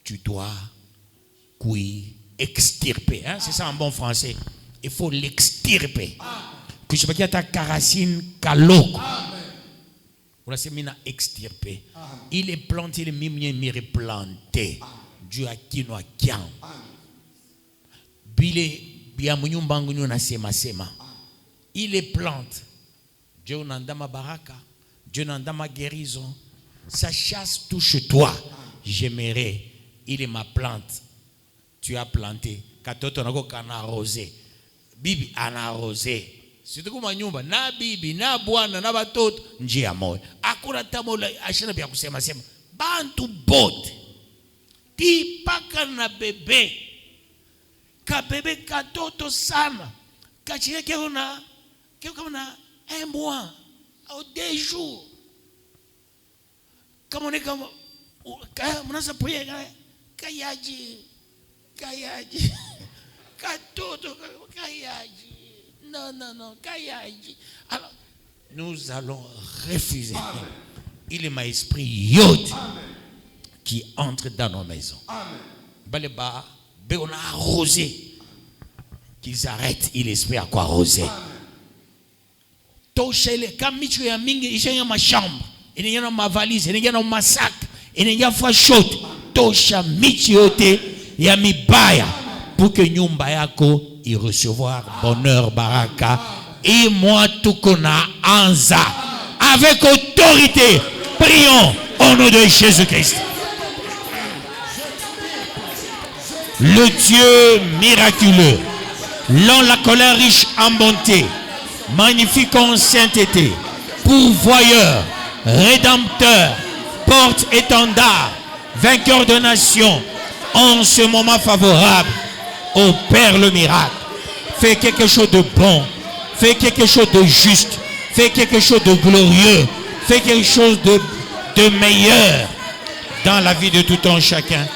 Tu dois extirper. Hein? C'est ça en bon français. Il faut l'extirper. Que je ne sais pas ta caracine kaloko. On a semé extirpé. Il est planté, il est mis replanté. Dieu a qui nous a kian. Bile biamunyu bangunyu na sema sema. Il est plante. Dieu n'a pas ma baraka. Dieu n'a pas ma guérison. Sa chasse touche toi. J'aimerais. Il est ma plante. Tu as planté. Katoto nako kana arrosé. Bibi ana arrosé. Surtout kuma nyumba na bibi na bwana na batoto njia moyo. Hakuna tamola ashina bya kusema sema. Bantu bote. Ti paka na bebe. Ka bebe katoto sana. Kachike kona un mois ou 2 jours. Comme on est comme on a sa prière kayaji katoto kayaji non kayaji. Alors nous allons refuser. Il est ma esprit yod qui entre dans nos maisons. Baleba on a arrosé qu'ils arrêtent. Il esprit à quoi arroser. Toshele kamicho ya mingi ishanya ma chambre. Il y a ma valise, il y a ma sac, il y a fa shot. Tosha michi yote ya mibaya pour que nyumba yako y recevoir bonheur baraka et moi tout kona anza avec autorité. Prions au nom de Jésus-Christ. Le Dieu miraculeux, lent la colère riche en bonté, magnifique en sainteté, pourvoyeur, rédempteur, porte-étendard, vainqueur de nations, en ce moment favorable, opère le miracle. Fais quelque chose de bon, fais quelque chose de juste, fais quelque chose de glorieux, fais quelque chose de meilleur dans la vie de tout un chacun.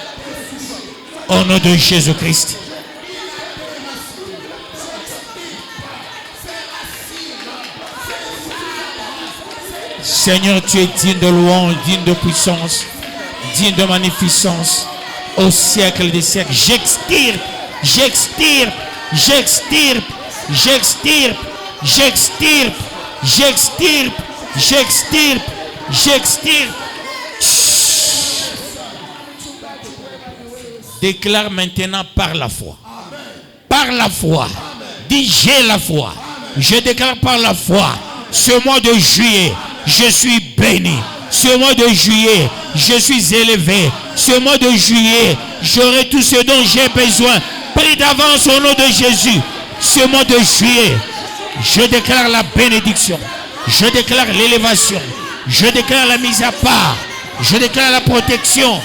Au nom de Jésus-Christ. Seigneur, tu es digne de louange, digne de puissance, digne de magnificence au siècle des siècles. J'extirpe, j'extirpe, j'extirpe, j'extirpe, j'extirpe, j'extirpe, j'extirpe, j'extirpe. Déclare maintenant par la foi. Par la foi. Dis j'ai la foi. Je déclare par la foi. Ce mois de juillet, je suis béni. Ce mois de juillet, je suis élevé. Ce mois de juillet, j'aurai tout ce dont j'ai besoin. Prie d'avance au nom de Jésus. Ce mois de juillet, je déclare la bénédiction. Je déclare l'élévation. Je déclare la mise à part. Je déclare la protection.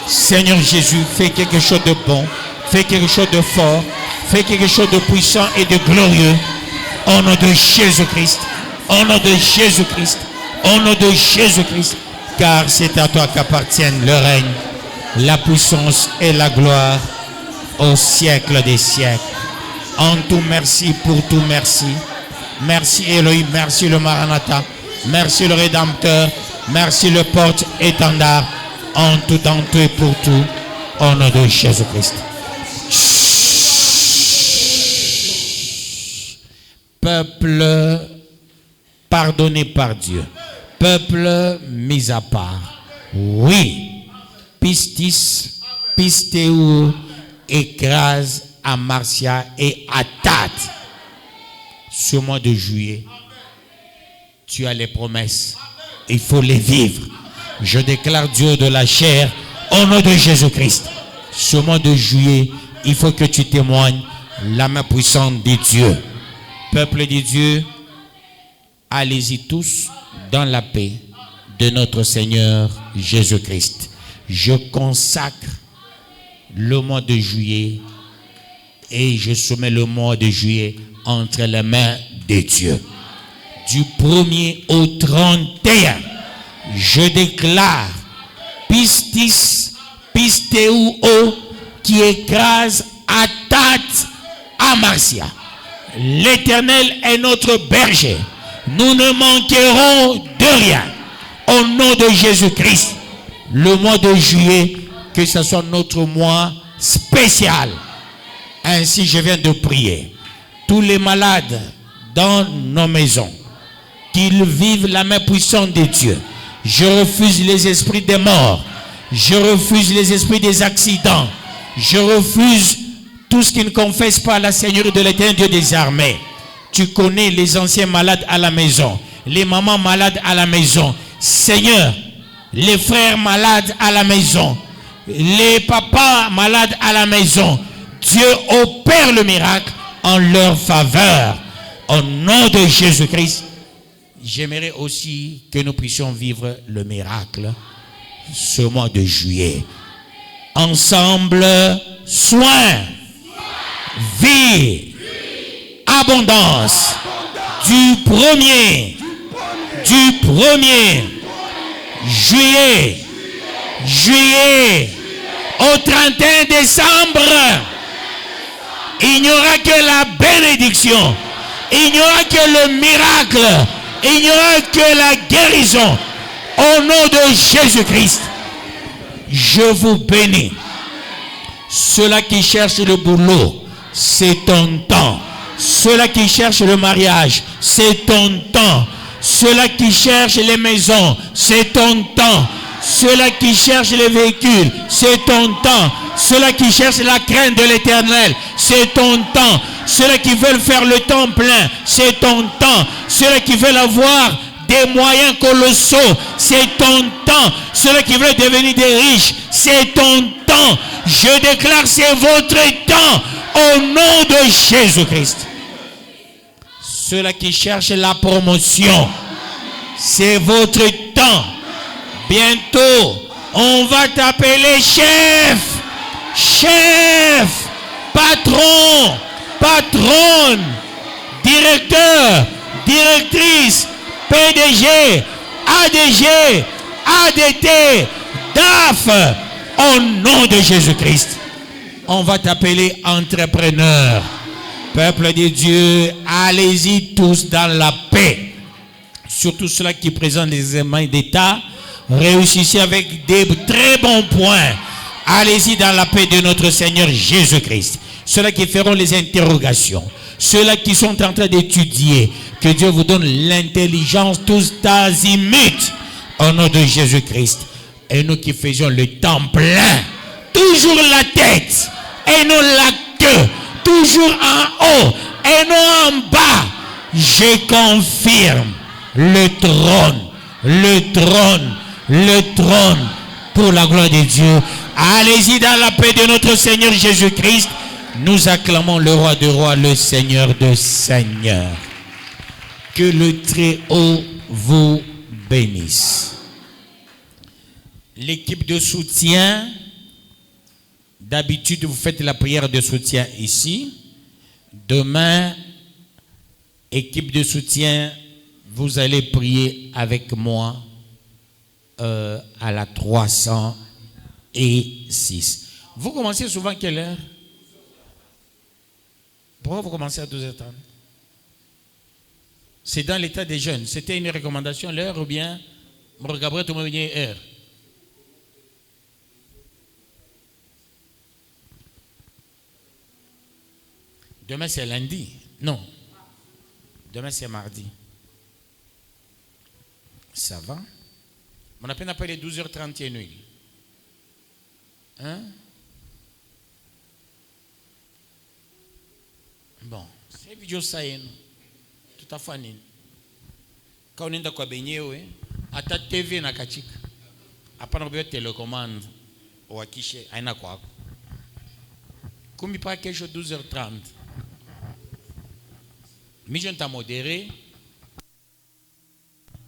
Seigneur Jésus, fais quelque chose de bon, fais quelque chose de fort, fais quelque chose de puissant et de glorieux. Au nom de Jésus-Christ, au nom de Jésus-Christ, au nom de Jésus-Christ, car c'est à toi qu'appartiennent le règne, la puissance et la gloire au siècle des siècles. En tout, merci pour tout, merci. Merci Elohim, merci le Maranatha, merci le Rédempteur, merci le porte-étendard. En tout et pour tout, au nom de Jésus-Christ. Peuple pardonné par Dieu. Peuple mis à part. Oui. Pistis, Pistéou, écrase à Marcia et à Tate. Ce mois de juillet, tu as les promesses. Il faut les vivre. Je déclare Dieu de la chair au nom de Jésus-Christ. Ce mois de juillet, il faut que tu témoignes la main puissante de Dieu. Peuple de Dieu, allez-y tous dans la paix de notre Seigneur Jésus-Christ. Je consacre le mois de juillet et je soumets le mois de juillet entre les mains de Dieu. Du 1er au 31, je déclare pistis, pistéo, qui écrase Atat Amarcia. L'Éternel est notre berger. Nous ne manquerons de rien. Au nom de Jésus-Christ, le mois de juillet, que ce soit notre mois spécial. Ainsi, je viens de prier. Tous les malades dans nos maisons, qu'ils vivent la main puissante de Dieu. Je refuse les esprits des morts. Je refuse les esprits des accidents. Je refuse tout ce qui ne confesse pas la Seigneurie de l'Éternel Dieu des armées. Tu connais les anciens malades à la maison, les mamans malades à la maison. Seigneur, les frères malades à la maison, les papas malades à la maison. Dieu opère le miracle en leur faveur. Au nom de Jésus-Christ, j'aimerais aussi que nous puissions vivre le miracle ce mois de juillet. Ensemble, soin, vie, abondance. Du 1er juillet au 31 décembre, il n'y aura que la bénédiction, il n'y aura que le miracle, il n'y aura que la guérison. Au nom de Jésus-Christ, je vous bénis. Ceux-là qui cherchent le boulot, c'est ton temps. Ceux-là qui cherchent le mariage, c'est ton temps. Ceux-là qui cherchent les maisons, c'est ton temps. Ceux-là qui cherchent les véhicules, c'est ton temps. Ceux-là qui cherchent la crainte de l'Éternel, c'est ton temps. Ceux-là qui veulent faire le temps plein, c'est ton temps. Ceux-là qui veulent avoir des moyens colossaux, c'est ton temps. Ceux-là qui veulent devenir des riches, c'est ton temps. Je déclare, c'est votre temps au nom de Jésus-Christ. Ceux-là qui cherchent la promotion, c'est votre temps. Bientôt, on va t'appeler chef, chef, patron, patronne, directeur, directrice, PDG, ADG, ADT, DAF, au nom de Jésus-Christ. On va t'appeler entrepreneur. Peuple de Dieu, allez-y tous dans la paix. Surtout ceux-là qui présentent des examens d'État, réussissez avec des très bons points. Allez-y dans la paix de notre Seigneur Jésus-Christ. Ceux-là qui feront les interrogations, ceux-là qui sont en train d'étudier, que Dieu vous donne l'intelligence tous azimuts au nom de Jésus-Christ. Et nous qui faisions le temps plein, toujours la tête et non la queue, toujours en haut et non en bas, je confirme le trône, le trône, le trône pour la gloire de Dieu. Allez-y dans la paix de notre Seigneur Jésus-Christ. Nous acclamons le roi de rois, le Seigneur de seigneurs. Que le Très-Haut vous bénisse. L'équipe de soutien, d'habitude vous faites la prière de soutien ici. Demain, équipe de soutien, vous allez prier avec moi à la 306. Vous commencez souvent à quelle heure? Pourquoi vous commencez à 12h30? C'est dans l'état des jeunes. C'était une recommandation l'heure ou bien regardez tout le monde vient heure? Demain c'est lundi. Non. Demain c'est mardi. Ça va? On a peine appelé 12h31. Hein? Bon, c'est vidéo ça tout à fait. Quand on est dans quoi baigner, à ta TV na kachika. Après on peut télécommande ou à quicher, aina quoi. Comme il parle quelque chose 12h30. Mais je t'ai modéré.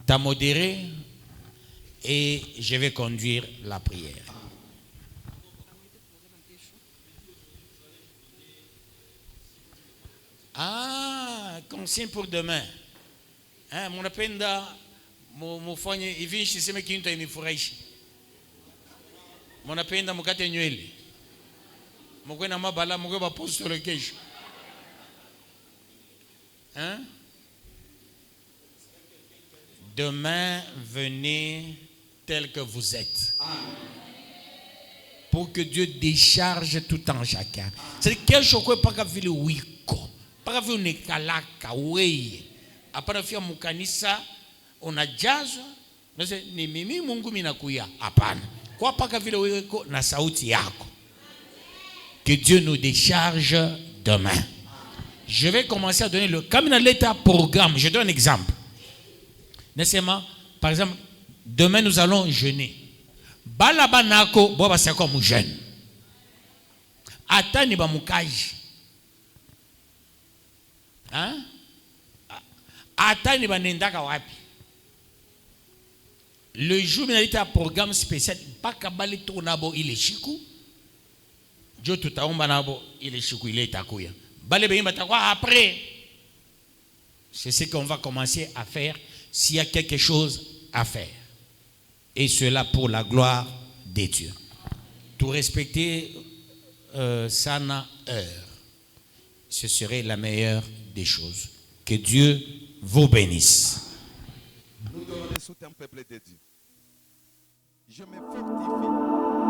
T'as modéré et je vais conduire la prière. Ah, consigne pour demain. Munapenda mufanye hivi niseme kitu inifurahisha. Munapenda mukate nywele. Mukwe na mabala mukwe ba apostole kesho. Demain, venez tel que vous êtes. Pour que Dieu décharge tout en chacun. C'est quelque chose que pas vile wiko. Pas vile nekalaka weye. Apana fia mukanisa unajazwa. Nase ni mimi Mungu minakuya. Apana. Kwa paka vile wiko na sauti yako. Que Dieu nous décharge demain. Je vais commencer à donner le comme dans l'état programme. Je donne un exemple. N'est-ce par exemple, demain nous allons jeûner. Balabanako, boba c'est comme jeûne. Atani ba mukaji. Hein? Atani ba nendaka wapi. Le jour où il y a un programme spécial, pas kabali tonabo il est chikou. Dieu tout a nabo il est chikou, il est takuya. Balé ben après. C'est ce qu'on va commencer à faire s'il y a quelque chose à faire. Et cela pour la gloire de Dieu. Tout respecter sana heure. Ce serait la meilleure des choses. Que Dieu vous bénisse. Nous devons soutenir un peuple de Dieu. Je me fortifie